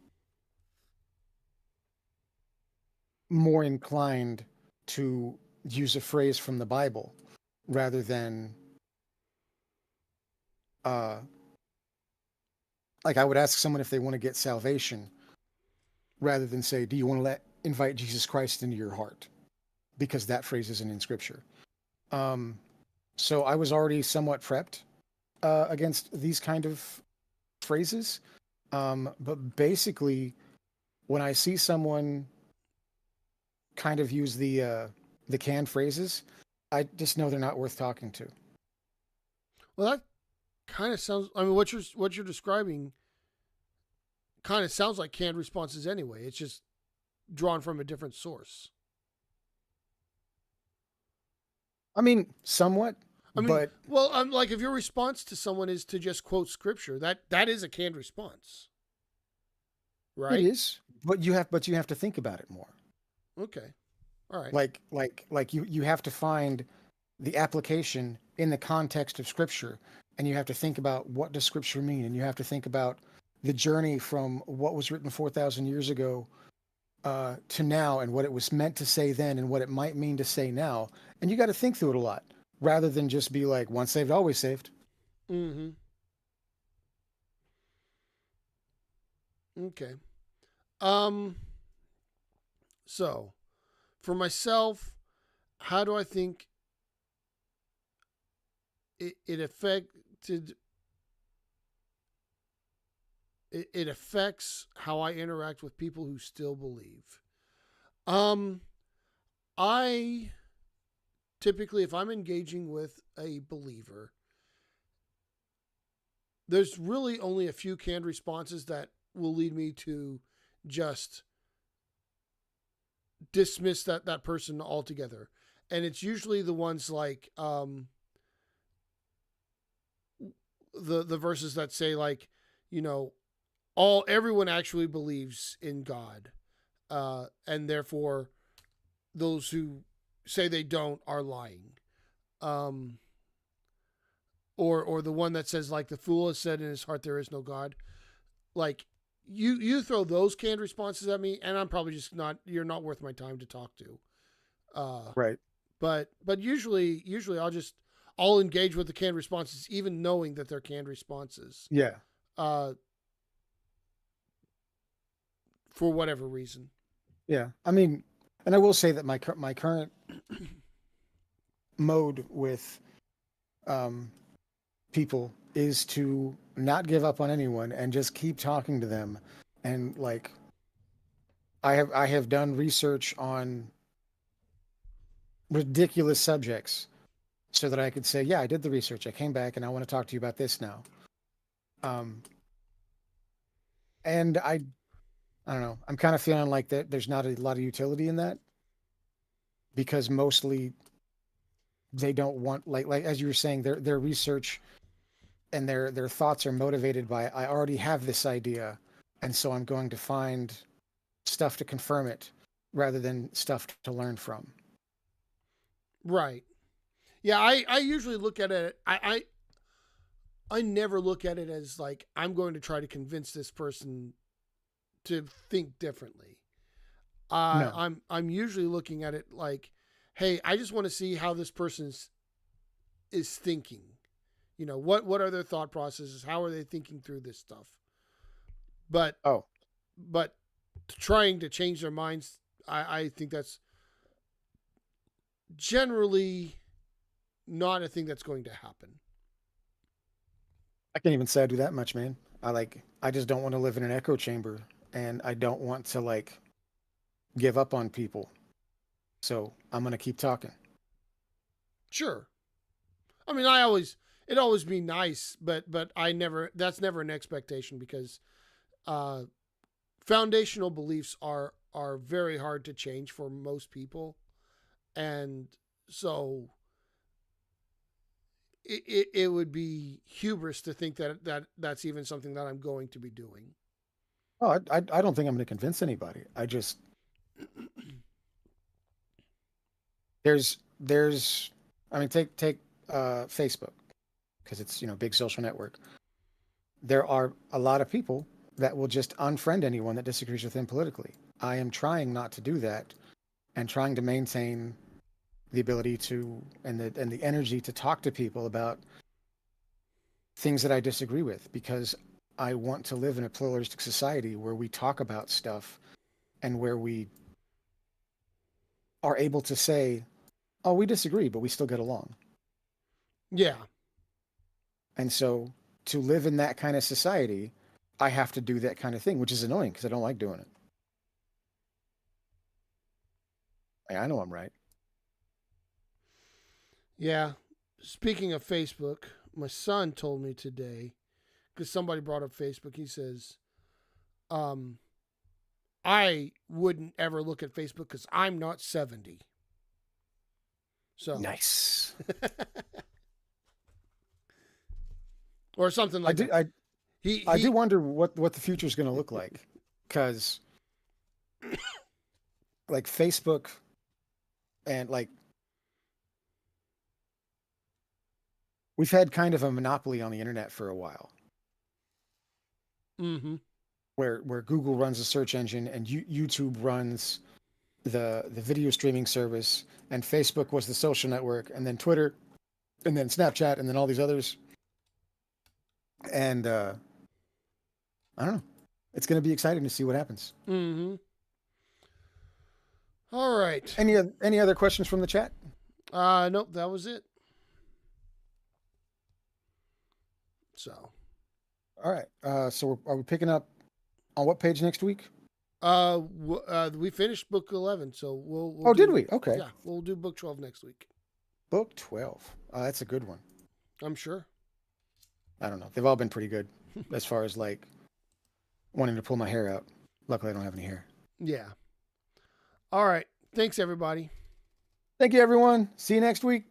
more inclined to use a phrase from the Bible rather than uh like I would ask someone if they want to get salvation rather than say, "Do you want to invite Jesus Christ into your heart?" Because that phrase isn't in scripture. Um so I was already somewhat prepped against these kind of phrases. But basically when I see someone kind of use the canned phrases, I just know they're not worth talking to. Well, that kind of sounds. I mean, what you're describing kind of sounds like canned responses anyway. It's just drawn from a different source. I mean, somewhat, I mean, but well, I'm like, if your response to someone is to just quote scripture, that is a canned response, it right? is. But you have to think about it more. Okay, all right. Like you have to find the application in the context of scripture, and you have to think about what does scripture mean, and you have to think about the journey from what was written 4,000 years ago to now, and what it was meant to say then, and what it might mean to say now. And you got to think through it a lot, rather than just be like, once saved, always saved. Mm-hmm. Okay. Um. So, for myself, how do I think it affected? It affects how I interact with people who still believe. Um. I typically, if I'm engaging with a believer, there's really only a few canned responses that will lead me to just dismiss that person altogether. And it's usually the ones like the verses that say, like, you know, all everyone actually believes in God, and therefore those who say they don't are lying. Um, or the one that says, like, the fool has said in his heart there is no God. Like, you throw those canned responses at me, and I'm probably just not. You're not worth my time to talk to. Uh, Right. but usually I'll engage with the canned responses, even knowing that they're canned responses. Yeah. Uh, for whatever reason. Yeah. I mean, and I will say that my current mode with um, people is to not give up on anyone and just keep talking to them. And like I have done research on ridiculous subjects so that I could say, yeah, I did the research. I came back and I want to talk to you about this now. Um, and I don't know. I'm kind of feeling like that there's not a lot of utility in that because mostly they don't want like as you were saying their research and their thoughts are motivated by I already have this idea, and so I'm going to find stuff to confirm it rather than stuff to learn from. Right. Yeah, I usually look at it. I never look at it as like I'm going to try to convince this person to think differently. No. I'm usually looking at it like, hey, I just want to see how this person is thinking. You know, what are their thought processes? How are they thinking through this stuff? But Oh, but trying to change their minds, I think that's generally not a thing that's going to happen. I can't even say I do that much, man. I just don't want to live in an echo chamber, and I don't want to like give up on people. So I'm gonna keep talking. Sure. I mean, I always it always be nice, but I never that's never an expectation because uh, foundational beliefs are very hard to change for most people, and so it would be hubris to think that's even something that I'm going to be doing. Oh, I don't think I'm gonna convince anybody. I just there's I mean take Facebook because it's big social network. There are a lot of people that will just unfriend anyone that disagrees with them politically. I am trying not to do that and trying to maintain the ability to and the energy to talk to people about things that I disagree with because I want to live in a pluralistic society where we talk about stuff and where we are able to say, "Oh, we disagree, but we still get along." Yeah, And so to live in that kind of society, I have to do that kind of thing, which is annoying because I don't like doing it. I know I'm right. yeah. Speaking of Facebook, my son told me today because somebody brought up Facebook. He says, um, "I wouldn't ever look at Facebook because I'm not 70." So, Nice. or something I like do that. I I do He wonder what the future is going to look like because like Facebook and like we've had kind of a monopoly on the internet for a while Mm-hmm. where Google runs the search engine and YouTube runs the video streaming service and Facebook was the social network and then Twitter and then Snapchat and then all these others and I don't know. It's going to be exciting to see what happens. Mm-hmm. All right. Any other questions from the chat? Nope, that was it. So, All right. So are we picking up on what page next week? we finished book 11, so we'll Oh, did do we? Okay. yeah, we'll do book 12 next week. Book 12. That's a good one. I'm sure. I don't know. They've all been pretty good as far as like wanting to pull my hair out. Luckily, I don't have any hair. Yeah. All right. Thanks everybody. Thank you, everyone. See you next week.